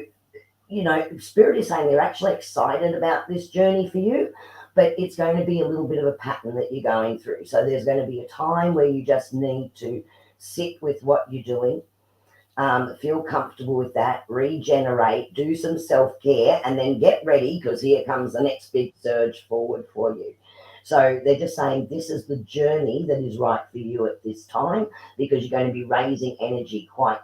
Spirit is saying they're actually excited about this journey for you, but it's going to be a little bit of a pattern that you're going through. So, there's going to be a time where you just need to sit with what you're doing, feel comfortable with that, regenerate, do some self care, and then get ready because here comes the next big surge forward for you. So they're just saying this is the journey that is right for you at this time because you're going to be raising energy quite,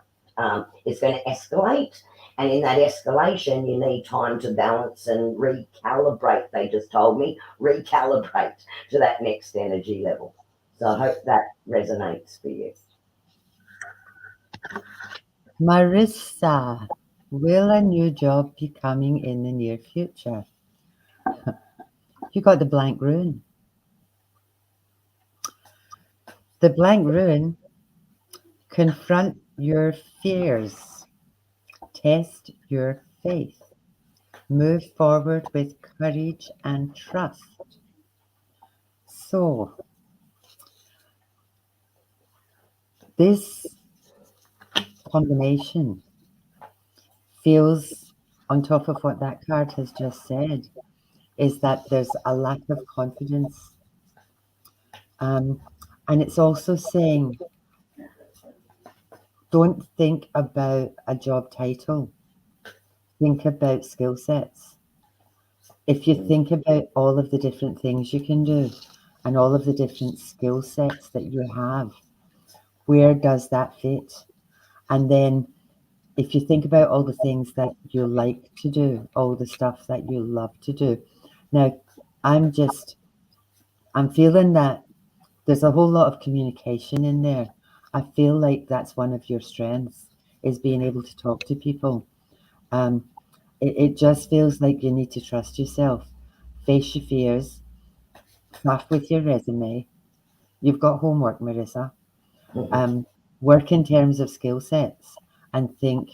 it's going to escalate. And in that escalation, you need time to balance and recalibrate. They just told me recalibrate to that next energy level. So I hope that resonates for you. Marissa, will a new job be coming in the near future? You got the blank rune. The blank rune, confront your fears, test your faith, move forward with courage and trust. So, this combination feels, on top of what that card has just said, is that there's a lack of confidence. Um, and it's also saying, don't think about a job title, think about skill sets. If you think about all of the different things you can do and all of the different skill sets that you have, where does that fit? And then if you think about all the things that you like to do, all the stuff that you love to do. Now, I'm just, I'm feeling that there's a whole lot of communication in there. I feel like that's one of your strengths is being able to talk to people. Um, it just feels like you need to trust yourself, face your fears, craft with your resume. You've got homework, Marissa. Mhm. Um, work in terms of skill sets and think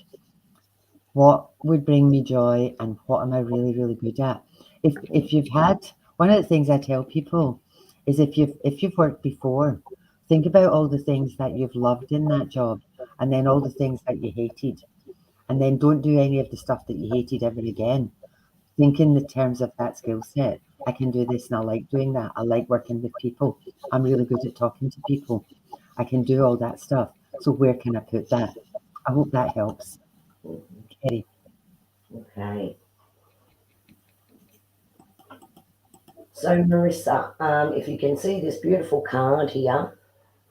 what would bring me joy and what am I really, really good at. If you've had one of the things I tell people is if you've worked before, think about all the things that you've loved in that job and then all the things that you hated. And then don't do any of the stuff that you hated ever again. Think in the terms of that skill set. I can do this and I like doing that. I like working with people. I'm really good at talking to people. I can do all that stuff. So where can I put that? I hope that helps, Kerrie. Okay. So, Marissa, if you can see this beautiful card here,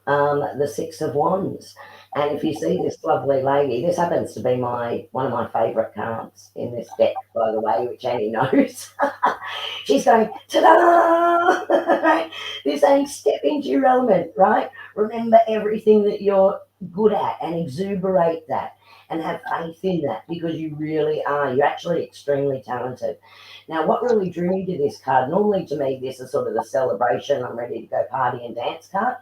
the Six of Wands. And if you see this lovely lady, this happens to be my one of my favourite cards in this deck, by the way, which Annie knows. She's going, ta-da! Right? This saying step into your element, right? Remember everything that you're good at and exuberate that and have faith in that because you really are. You're actually extremely talented. Now, what really drew me to this card, normally to me, this is sort of the celebration, I'm ready to go party and dance card.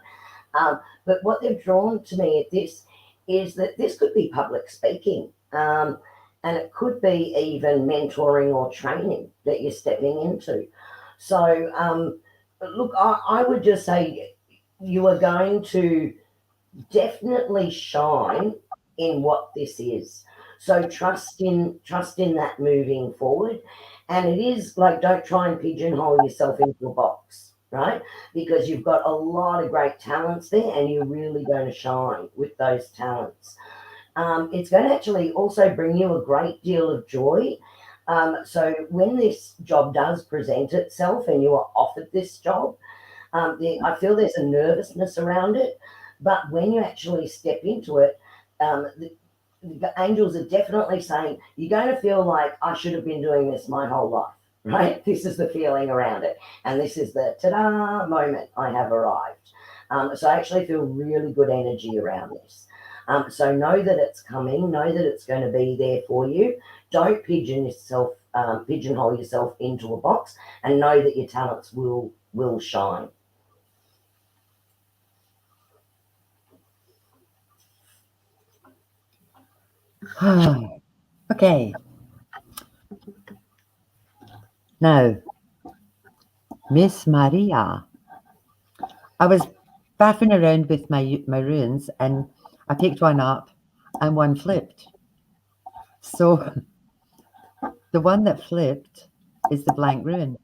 But what they've drawn to me at this is that this could be public speaking. And it could be even mentoring or training that you're stepping into. So, look, I would just say you are going to definitely shine in what this is. So trust in that moving forward. And it is like don't try and pigeonhole yourself into a box, right? Because you've got a lot of great talents there and you're really going to shine with those talents. It's going to actually also bring you a great deal of joy. So when this job does present itself and you are offered this job, I feel there's a nervousness around it, but when you actually step into it, the angels are definitely saying you're going to feel like I should have been doing this my whole life, right? This is the feeling around it, and this is the ta-da moment. I have arrived. So I actually feel really good energy around this. So know that it's coming. Know that it's going to be there for you. Don't pigeonhole yourself into a box, and know that your talents will shine. Okay, now, Miss Maria. I was faffing around with my runes and I picked one up and one flipped. So the one that flipped is the blank rune.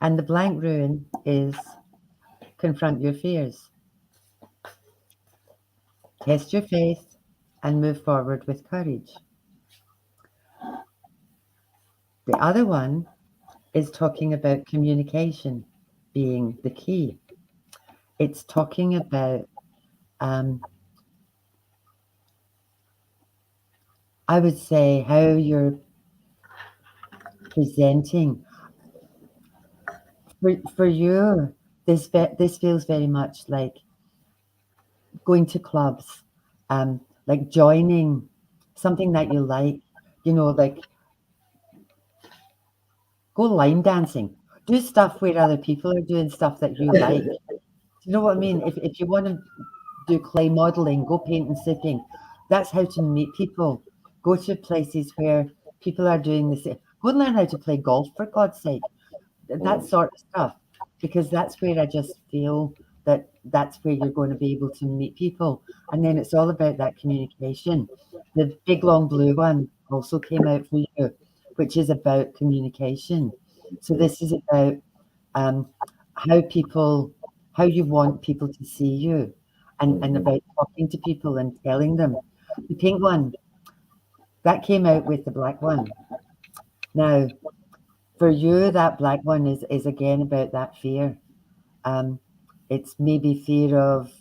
And the blank rune is confront your fears, test your faith, and move forward with courage. The other one is talking about communication being the key. It's talking about, I would say, how you're presenting. For you, this feels very much like going to clubs, like joining something that you like, like go line dancing, do stuff where other people are doing stuff that you like. Do you know what I mean? If you want to do clay modeling, go paint and sipping. That's how to meet people. Go to places where people are doing the same. Go and learn how to play golf for God's sake. That Mm, sort of stuff, because that's where I just feel that that's where you're going to be able to meet people. And then it's all about that communication. The big long blue one also came out for you, which is about communication. So mm, this is about um, how people, how you want people to see you, and mm, about talking to people and telling them. The pink one that came out with the black one. Now For you, that black one is again about that fear. Um, it's maybe fear of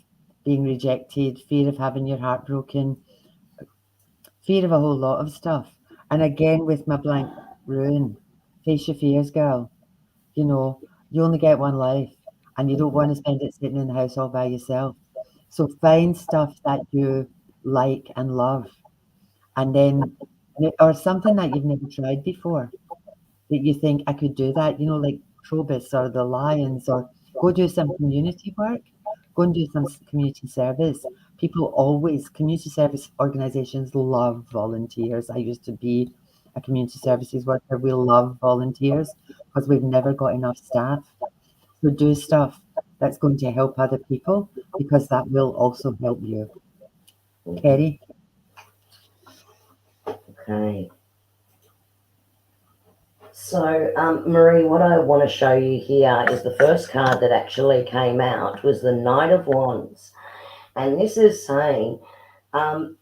being rejected, fear of having your heart broken, fear of a whole lot of stuff. And again, with my blank rune, face your fears, girl. You know, you only get one life and you don't want to spend it sitting in the house all by yourself. So find stuff that you like and love, and then, or something that you've never tried before that you think I could do that, like Probus or the Lions, or go do some community work, go and do some community service. People always, community service organizations love volunteers. I used to be a community services worker. We love volunteers because we've never got enough staff. So do stuff that's going to help other people because that will also help you. Mhm. Kerrie? Okay. So, Marie, what I want to show you here is the first card that actually came out was the Knight of Wands. And this is saying, um,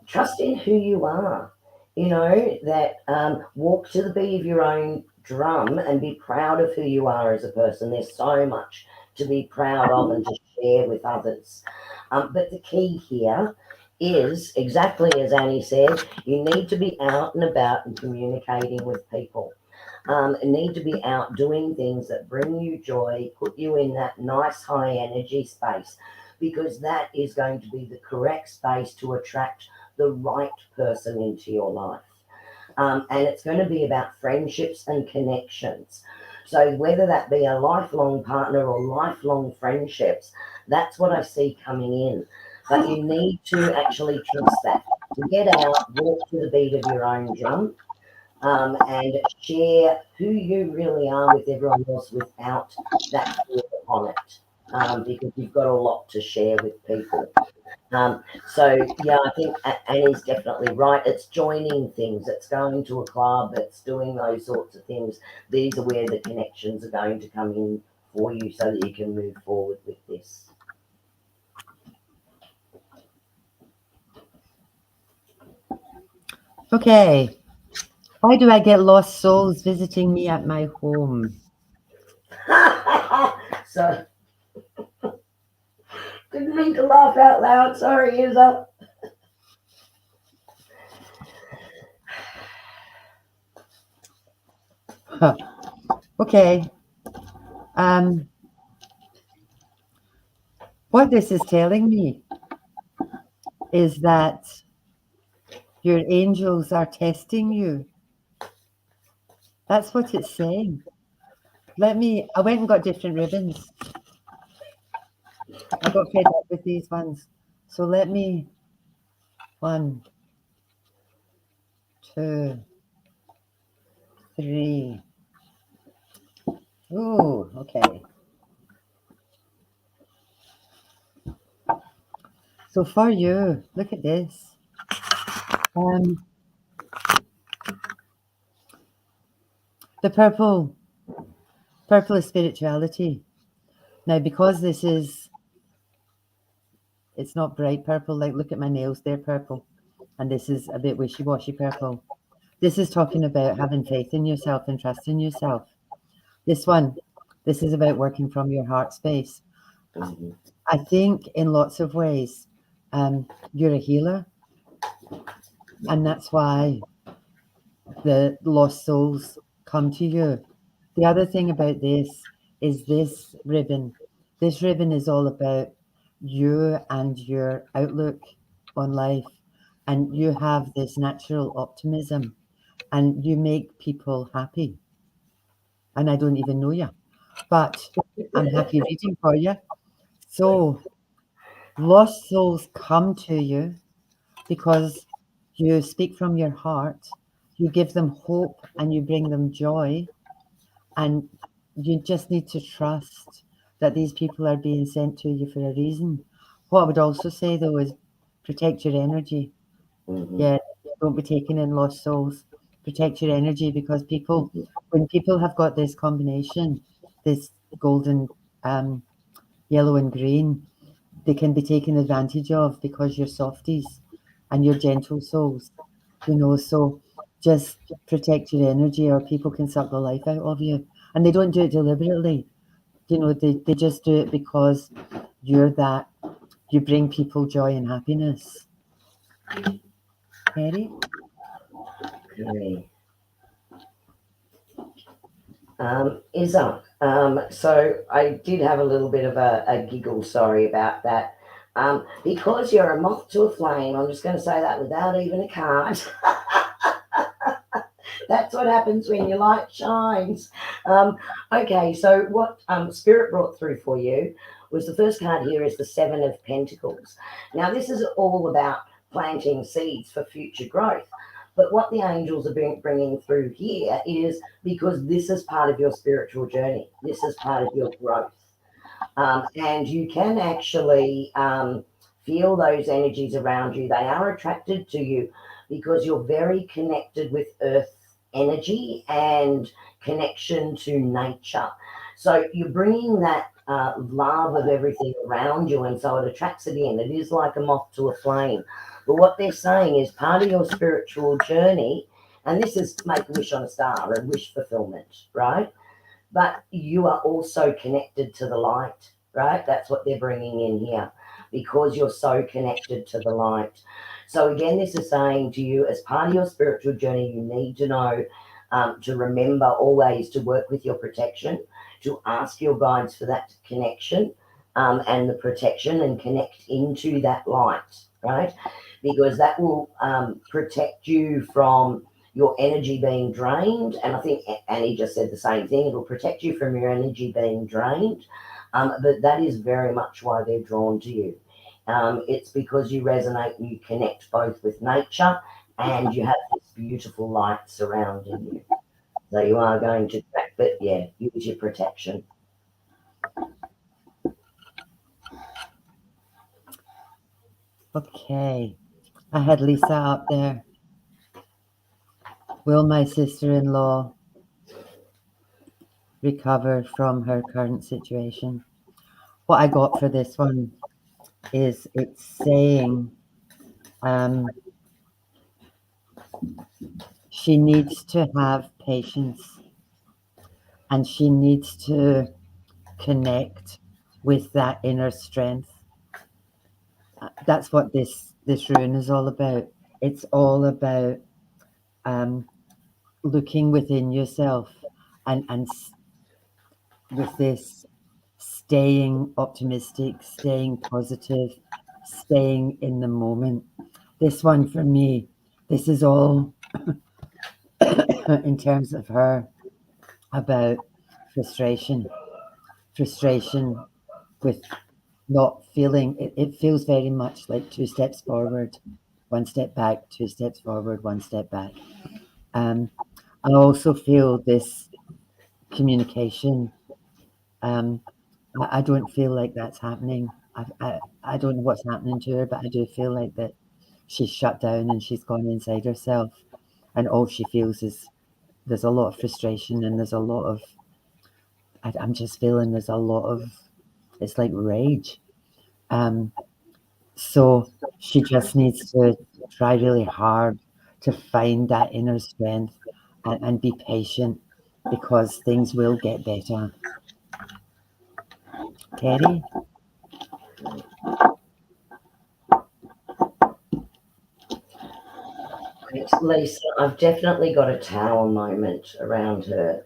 trust in who you are. That walk to the beat of your own drum and be proud of who you are as a person. There's so much to be proud of and to share with others. But the key here is exactly as Annie said, you need to be out and about and communicating with people. Need to be out doing things that bring you joy, put you in that nice high energy space, because that is going to be the correct space to attract the right person into your life. And it's going to be about friendships and connections. So, whether that be a lifelong partner or lifelong friendships, that's what I see coming in. But you need to actually trust that. To get out, walk to the beat of your own drum, and share who you really are with everyone else without that fear on it, because you've got a lot to share with people. So yeah, I think Annie's definitely right. It's joining things. It's going to a club. It's doing those sorts of things. These are where the connections are going to come in for you, so that you can move forward with this. Okay. Why do I get lost souls visiting me at my home? So didn't mean to laugh out loud. Sorry, user. Huh. Okay. Um, what this is telling me is that your angels are testing you. That's what it's saying. I went and got different ribbons. I got fed up with these ones. So let me, 1, 2, 3. Ooh, okay. So for you, look at this. Um, the purple is spirituality. Now, because it's not bright purple, like look at my nails, they're purple. And this is a bit wishy-washy purple. This is talking about having faith in yourself and trusting yourself. This one, this is about working from your heart space. Mhm. I think in lots of ways, you're a healer, and that's why the lost souls come to you. The other thing about this is this ribbon. This ribbon is all about you and your outlook on life. And you have this natural optimism and you make people happy. And I don't even know you, but I'm happy reading for you. So, lost souls come to you because you speak from your heart, you give them hope and you bring them joy. And you just need to trust that these people are being sent to you for a reason. What I would also say though is protect your energy. Mhm. Yeah, don't be taking in lost souls. Protect your energy because Mhm. when people have got this combination, this golden, um, yellow and green, they can be taken advantage of because you're softies and you're gentle souls. So just protect your energy, or people can suck the life out of you. And they don't do it deliberately. They just do it because you bring people joy and happiness. Kerrie? Okay. Isa, so I did have a little bit of a giggle, sorry about that. Because you're a moth to a flame, I'm just going to say that without even a card. That's what happens when your light shines. Um, okay, so what Spirit brought through for you was the first card here is the Seven of Pentacles. Now, this is all about planting seeds for future growth. But what the angels are bringing through here is because this is part of your spiritual journey, this is part of your growth. And you can actually feel those energies around you. They are attracted to you because you're very connected with earth energy and connection to nature. So you're bringing that love of everything around you, and so it attracts it in. It is like a moth to a flame. But what they're saying is part of your spiritual journey, and this is make a wish on a star and wish fulfillment, right? But you are also connected to the light, right? That's what they're bringing in here because you're so connected to the light. So, again, this is saying to you, as part of your spiritual journey, you need to know to remember always to work with your protection, to ask your guides for that connection and the protection and connect into that light, right? Because that will protect you from your energy being drained. And I think Annie just said the same thing. It'll protect you from your energy being drained. But that is very much why they're drawn to you. It's because you resonate and you connect both with nature and you have this beautiful light surrounding you. So you are going to track, but yeah, use your protection. Okay. I had Lisa up there. Will my sister-in-law recover from her current situation? What I got for this one is it's saying she needs to have patience, and she needs to connect with that inner strength. That's what this rune is all about. It's all about um, looking within yourself and with this staying optimistic, staying positive, staying in the moment. This one for me, this is all in terms of her about frustration, frustration with not feeling it feels very much like two steps forward, one step back, two steps forward, one step back. Um, I also feel this communication. Um, I don't feel like that's happening. I don't know what's happening to her, but I do feel like that she's shut down and she's gone inside herself, and all she feels is there's a lot of frustration and there's a lot of I'm just feeling there's a lot of it's like rage. Um, so she just needs to try really hard to find that inner strength and be patient because things will get better. Kerrie? Thanks, Lisa. I've definitely got a tower moment around her.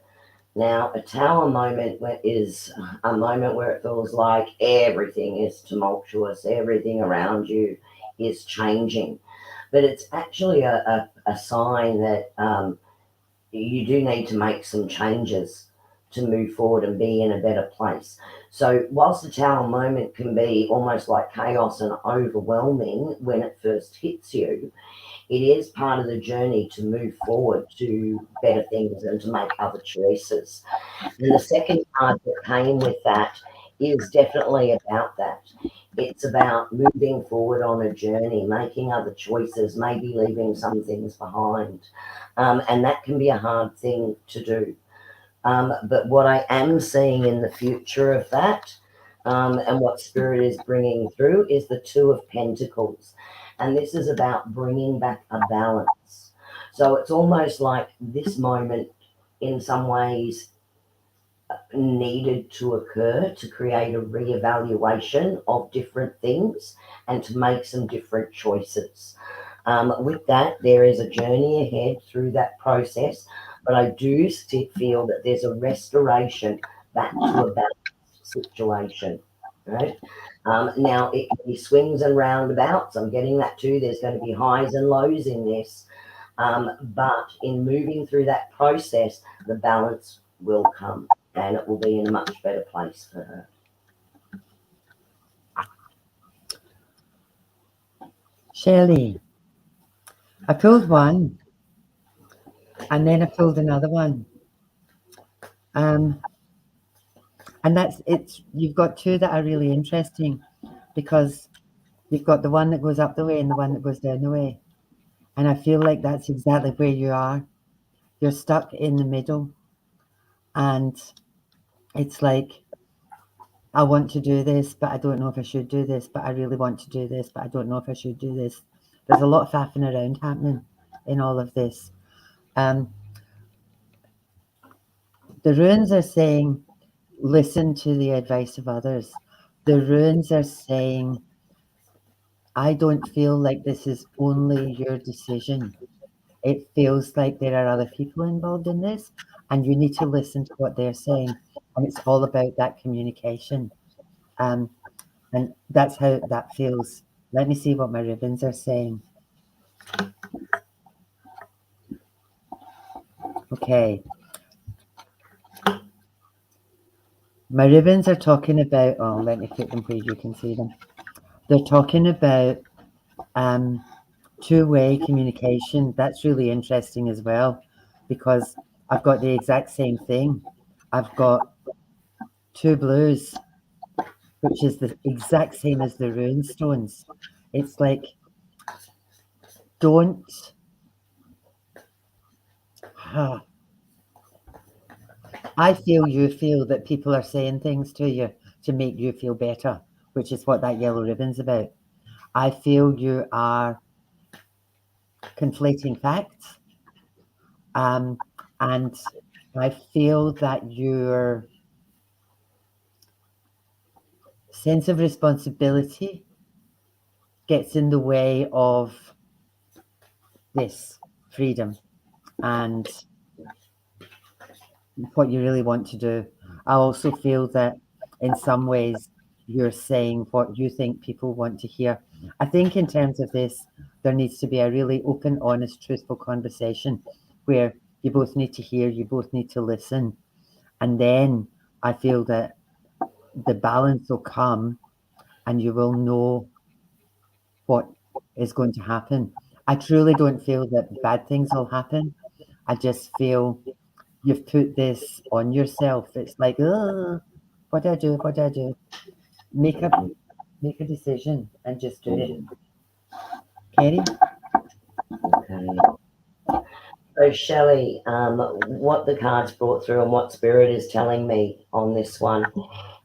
Now, a tower moment is a moment where it feels like everything is tumultuous, everything around you is changing. But it's actually a sign that you do need to make some changes to move forward and be in a better place. So, whilst the tower moment can be almost like chaos and overwhelming when it first hits you, it is part of the journey to move forward to better things and to make other choices. And the second card that came with that is definitely about that. It's about moving forward on a journey, making other choices, maybe leaving some things behind. And that can be a hard thing to do. But what I am seeing in the future of that, and what Spirit is bringing through, is the Two of Pentacles. And this is about bringing back a balance. So it's almost like this moment, in some ways, needed to occur to create a reevaluation of different things and to make some different choices. With that, there is a journey ahead through that process, but I do feel that there's a restoration back to a balanced situation. Right now, it can be swings and roundabouts. I'm getting that too. There's going to be highs and lows in this, but in moving through that process, the balance will come and it will be in a much better place for her. Shelley, I pulled one and then I pulled another one. Um, and you've got two that are really interesting because you've got the one that goes up the way and the one that goes down the way. And I feel like that's exactly where you are. You're stuck in the middle. And it's like, I want to do this, but I don't know if I should do this, but I really want to do this, but I don't know if I should do this. There's a lot of faffing around happening in all of this. The runes are saying, listen to the advice of others. The runes are saying, I don't feel like this is only your decision. It feels like there are other people involved in this, and you need to listen to what they're saying. And it's all about that communication. Um, and that's how that feels. Let me see what my ribbons are saying. Okay. My ribbons are talking about, oh, let me put them where you can see them. They're talking about two-way communication. That's really interesting as well, because I've got the exact same thing. I've got two blues, which is the exact same as the rune stones. It's like, don't, I feel you feel that people are saying things to you to make you feel better, which is what that yellow ribbon's about. I feel you are conflating facts. And I feel that your sense of responsibility gets in the way of this freedom and what you really want to do. I also feel that in some ways you're saying what you think people want to hear. I think in terms of this, there needs to be a really open, honest, truthful conversation where you both need to hear, you both need to listen. And then I feel that the balance will come and you will know what is going to happen. I truly don't feel that bad things will happen. I just feel you've put this on yourself. It's like, oh, what do I do? What do I do? Make a make a decision and just do it. Kerrie? Okay. So, Shelley, what the cards brought through and what Spirit is telling me on this one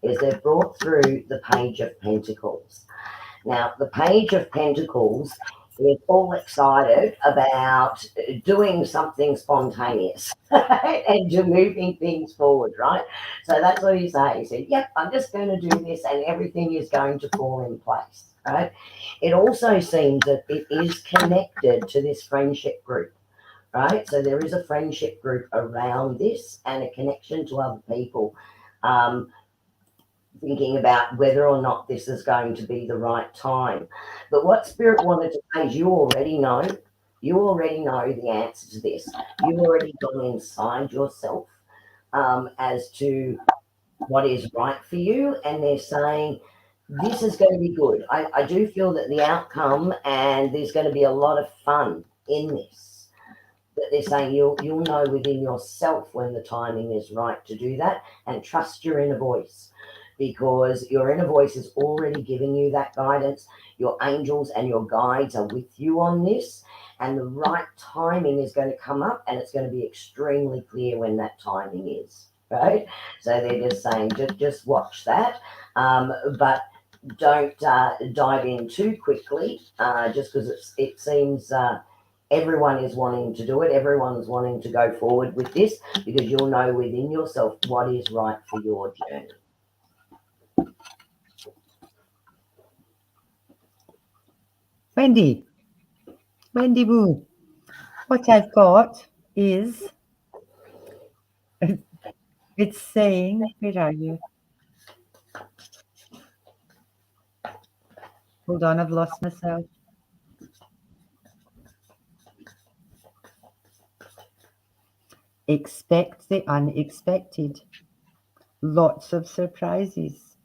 is they've brought through the Page of Pentacles. Now, the Page of Pentacles is all excited about doing something spontaneous and to moving things forward, right? So that's what he's saying. He said, yep, I'm just going to do this and everything is going to fall in place, right? It also seems that it is connected to this friendship group, right? So there is a friendship group around this and a connection to other people. Thinking about whether or not this is going to be the right time. But what Spirit wanted to say is you already know the answer to this. You've already gone inside yourself as to what is right for you. And they're saying, this is going to be good. I do feel that the outcome and there's going to be a lot of fun in this. That they're saying you'll know within yourself when the timing is right to do that, and trust your inner voice, because your inner voice is already giving you that guidance. Your angels and your guides are with you on this, and the right timing is going to come up, and it's going to be extremely clear when that timing is, right? So they're just saying just watch that, but don't dive in too quickly, just because it seems everyone is wanting to do it. Everyone's wanting to go forward with this because you'll know within yourself what is right for your journey. Wendy Boo, what I've got is, it's saying, where are you? Hold on, I've lost myself. Expect the unexpected. Lots of surprises.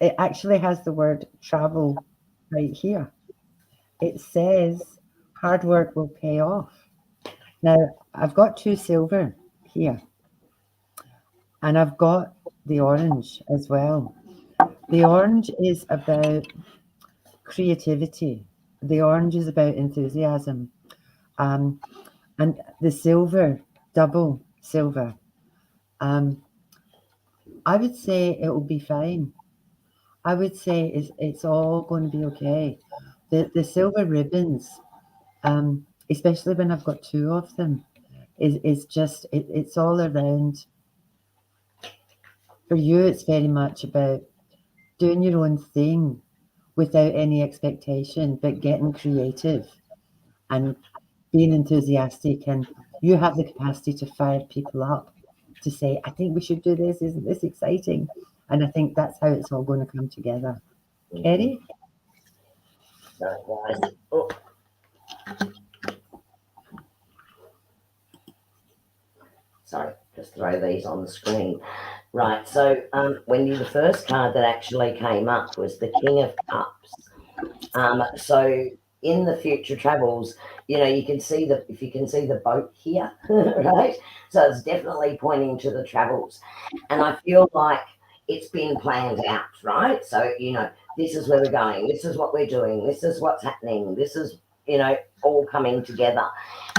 It actually has the word travel right here. It says hard work will pay off. Now, I've got 2 silver here, and I've got the orange as well. The orange is about creativity. The orange is about enthusiasm. Um, and the silver, double silver, I would say it will be fine. I would say it's all going to be okay. The silver ribbons, especially when I've got 2 of them, is just it's all around. For you, it's very much about doing your own thing without any expectation, but getting creative and being enthusiastic. And you have the capacity to fire people up to say, I think we should do this. Isn't this exciting? And I think that's how it's all going to come together. Kerrie? So, guys, oh, sorry, just throw these on the screen. Right, so Wendy, the first card that actually came up was the King of Cups. So in the future travels, you can see if you can see the boat here, right? So it's definitely pointing to the travels. And I feel like it's been planned out, right? So, this is where we're going, this is what we're doing, this is what's happening, this is, all coming together.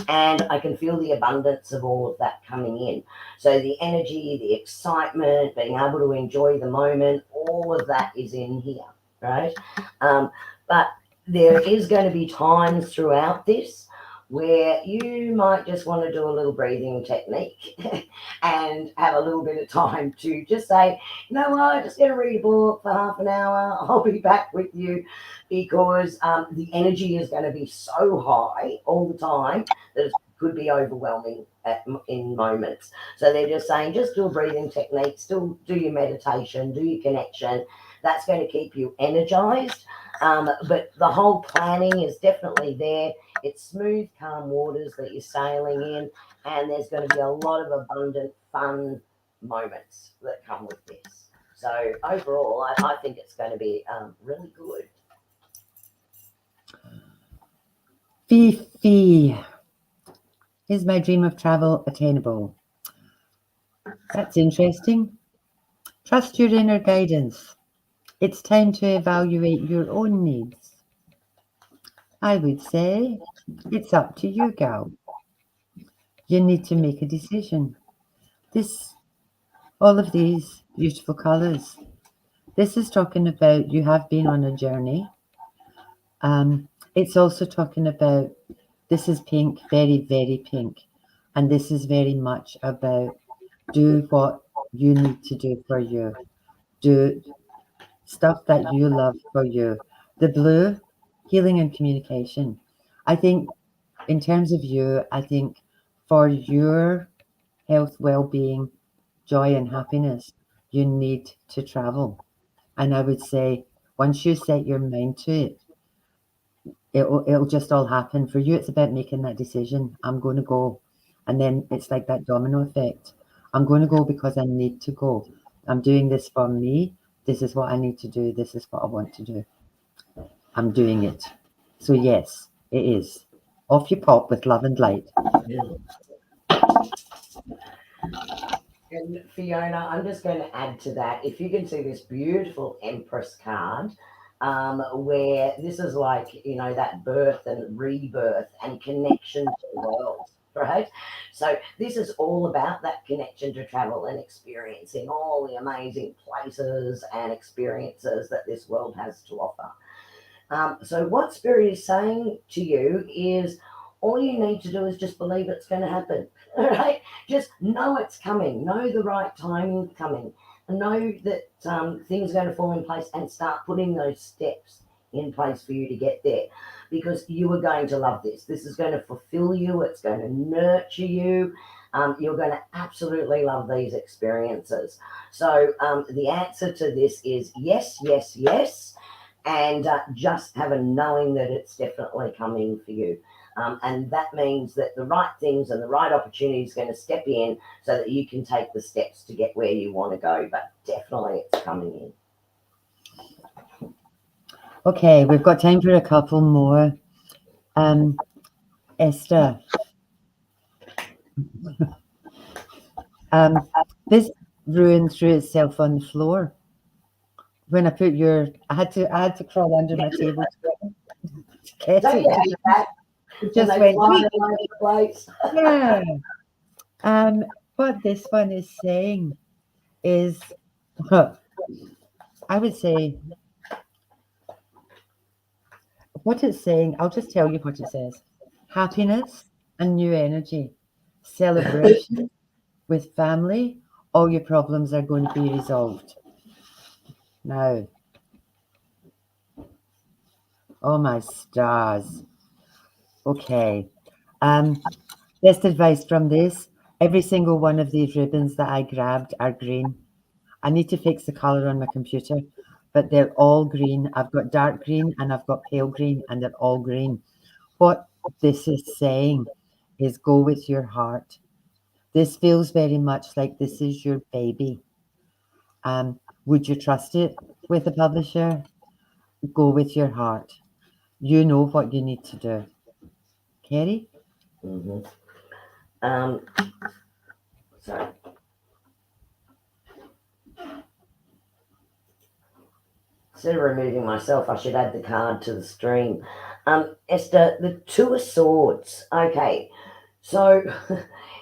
And I can feel the abundance of all of that coming in. So the energy, the excitement, being able to enjoy the moment, all of that is in here, right? But there is going to be times throughout this where you might just want to do a little breathing technique and have a little bit of time to just say, you know what, I'm just going to read a book for half an hour. I'll be back with you, because the energy is going to be so high all the time that it could be overwhelming in moments. So they're just saying, just do a breathing technique, still do your meditation, do your connection. That's going to keep you energized. But the whole planning is definitely there. It's smooth, calm waters that you're sailing in, and there's going to be a lot of abundant, fun moments that come with this. So overall, I think it's going to be really good. Fifi. Is my dream of travel attainable? That's interesting. Trust your inner guidance. It's time to evaluate your own needs. I would say it's up to you, gal. You need to make a decision. This, all of these beautiful colors. This is talking about you have been on a journey. It's also talking about this is pink, very, very pink. And this is very much about do what you need to do for you. Do stuff that you love for you. The blue, healing and communication. I think, in terms of you, I think for your health, well being, joy, and happiness, you need to travel. And I would say, once you set your mind to it, it'll just all happen. For you, it's about making that decision. I'm going to go. And then it's like that domino effect. I'm going to go because I need to go. I'm doing this for me. This is what I need to do. This is what I want to do. I'm doing it. So, yes, it is. Off you pop with love and light. And Fiona, I'm just going to add to that. If you can see this beautiful Empress card, where this is like, that birth and rebirth and connection to the world, right? So this is all about that connection to travel and experiencing all the amazing places and experiences that this world has to offer. So what Spirit is saying to you is All you need to do is just believe it's going to happen. Right? Just know it's coming. Know the right timing's coming. And know that things are going to fall in place, and start putting those steps in place for you to get there, because you are going to love this. This is going to fulfill you. It's going to nurture you. You're going to absolutely love these experiences. So the answer to this is yes, yes, yes, and just have a knowing that it's definitely coming for you. And that means that the right things and the right opportunities are going to step in so that you can take the steps to get where you want to go. But definitely it's coming in. Okay, we've got time for a couple more. Esther, this ruin threw itself on the floor. When I put I had to crawl under my table to get Don't you it. hate that It when just they went, fly "Tweet." all over the place? Yeah. What this one is saying is, I would say, what it's saying, I'll just tell you what it says: happiness and new energy, celebration with family, all your problems are going to be resolved. Now, oh my stars. Okay. Best advice from this: every single one of these ribbons that I grabbed are green. I need to fix the color on my computer, but they're all green. I've got dark green and I've got pale green, and they're all green. What this is saying is go with your heart. This feels very much like this is your baby. Would you trust it with a publisher? Go with your heart. You know what you need to do. Kerrie? Mm-hmm. Um, so instead of removing myself, I should add the card to the stream. Esther, the Two of Swords. Okay, so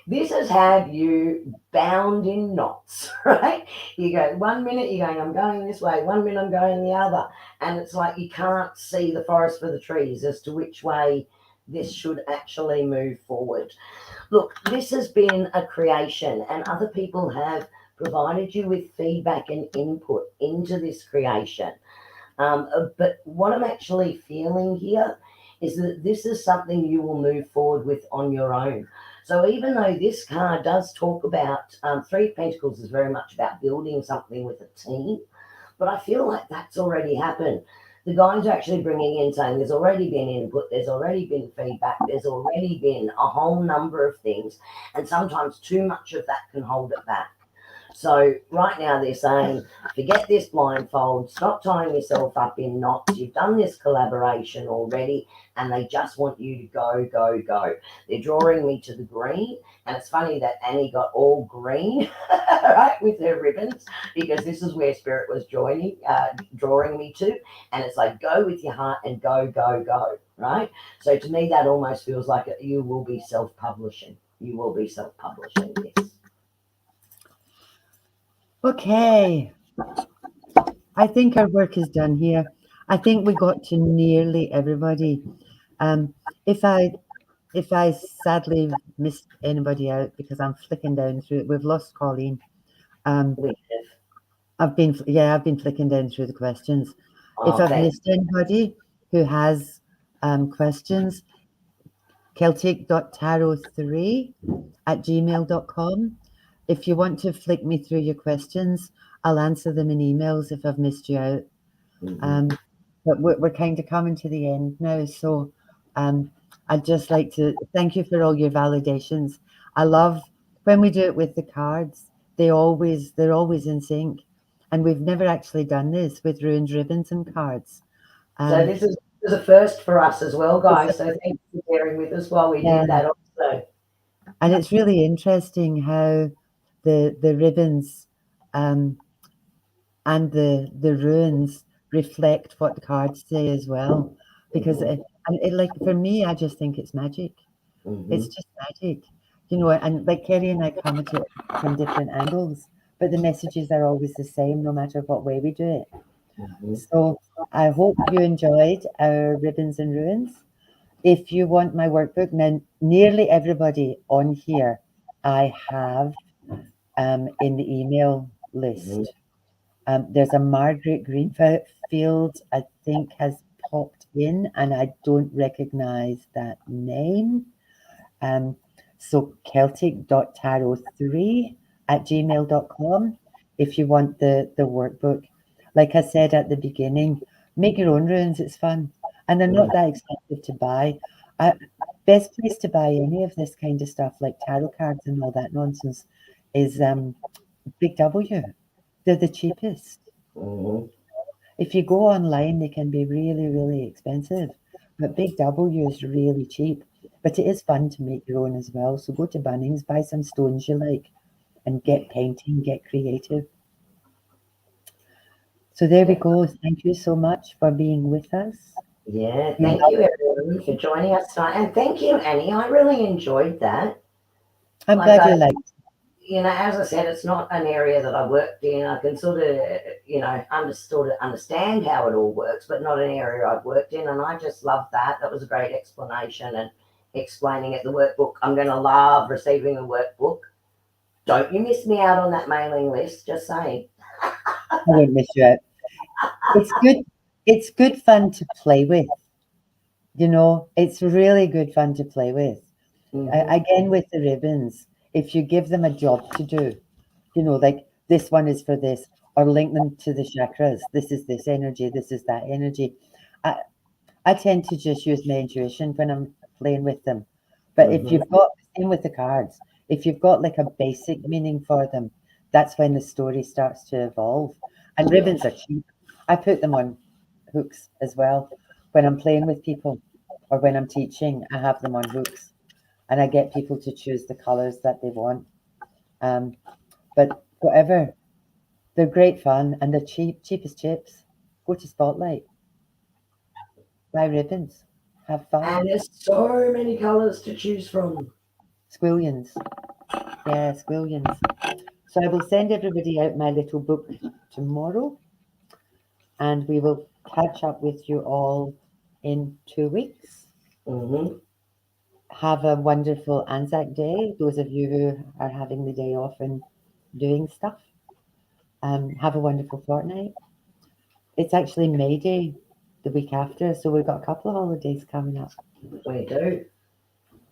this has had you bound in knots, right? You go 1 minute, you're going, I'm going this way, 1 minute, I'm going the other. And it's like you can't see the forest for the trees as to which way this should actually move forward. Look, this has been a creation, and other people have provided you with feedback and input into this creation. But what I'm actually feeling here is that this is something you will move forward with on your own. So even though this card does talk about Three of Pentacles is very much about building something with a team, but I feel like that's already happened. The guys are actually bringing in saying there's already been input, there's already been feedback, there's already been a whole number of things, and sometimes too much of that can hold it back. So right now they're saying, forget this blindfold, stop tying yourself up in knots. You've done this collaboration already, and they just want you to go, go, go. They're drawing me to the green, and it's funny that Annie got all green, right, with her ribbons, because this is where Spirit was drawing me to, and it's like go with your heart and go, go, go, right? So to me, that almost feels like you will be self-publishing. You will be self-publishing this. Okay. I think our work is done here. I think we got to nearly everybody. Um, if I if I sadly missed anybody out because I'm flicking down through it, we've lost Colleen. We I've been flicking down through the questions. If Oh, I've thank missed anybody who has questions, celtic.tarot3@gmail.com. If you want to flick me through your questions, I'll answer them in emails if I've missed you out. Mhm. Um, but we're kind of coming to the end now, so I'd just like to thank you for all your validations. I love when we do it with the cards. They're always in sync, and we've never actually done this with ruined ribbons and cards. So Um, this is a first for us as well, it's, guys. So thank you for bearing with us while we yeah, did that also. and it's really interesting how the ribbons um, and the ruins reflect what the cards say as well, because Mhm. like for me, I just think it's magic. It's Mhm. just magic, and like Kerrie and I come at it from different angles, but the messages are always the same no matter what way we do it. Mhm. So I hope you enjoyed our ribbons and ruins. if you want my workbook, now nearly everybody on here I have in the email Mhm. list. There's a Margaret Greenfield, I think, has popped in, and I don't recognize that name. Um, so celtic.tarot3 at gmail.com if you want the workbook. Like I said at the beginning, make your own runes, it's fun. And they're not Mhm. that expensive to buy. I, best place to buy any of this kind of stuff, like tarot cards and all that nonsense, is Big W. They're the cheapest. Mhm. If you go online, they can be really, really expensive, but Big W is really cheap. But it is fun to make your own as well. So go to Bunnings, buy some stones you like, and Yeah. get painting, get creative. So there we Yeah. go. Thank you so much for being with us. Yeah. We Thank love you, everyone, for you. joining us tonight. And thank you, Annie. I really enjoyed that. I'm Like, glad you liked as I said, it's not an area that I worked in. I can sort of, understand how it all works, but not an area I've worked in. And I just love that. That was a great explanation and explaining it. The workbook. I'm going to love receiving the workbook. Don't you miss me out on that mailing list. Just saying. I won't miss you out. It's good. It's good fun to play with. It's really good fun to play with. Hmm. Again, with the ribbons, if you give them a job to do, like this one is for this, or link them to the chakras. This is this energy, this is that energy. I, I tend to just use my intuition when I'm playing with them. But if Hmm. you've got, same with the cards, if you've got like a basic meaning for them, that's when the story starts to evolve. And Yeah. ribbons are cheap. I put them on hooks as well. When I'm playing with people or when I'm teaching, I have them on hooks and I get people to choose the colors that they want. Um, but whatever, they're great fun and they're cheap as chips. Go to Spotlight, buy ribbons, have fun. And there's so many colours to choose from. Squillions, yeah, squillions. So I will send everybody out my little book tomorrow and we will catch up with you all in 2 weeks. Hmm. Have a wonderful Anzac Day, those of you who are having the day off and doing stuff. Have a wonderful fortnight. It's actually May Day the week after, so we've got a couple of holidays coming up. We do.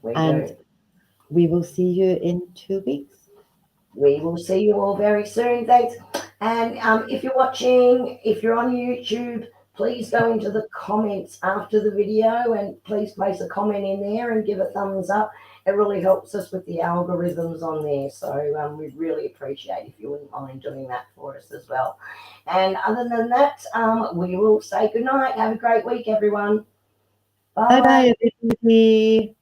We And do. we will see you in 2 weeks. We will see you all very soon. Thanks. And if you're watching, if you're on YouTube, please go into the comments after the video and please place a comment in there and give a thumbs up. It really helps us with the algorithms on there. So we'd really appreciate if you wouldn't mind doing that for us as well. And other than that, we will say good night. Have a great week, everyone. Bye Bye. bye, everybody.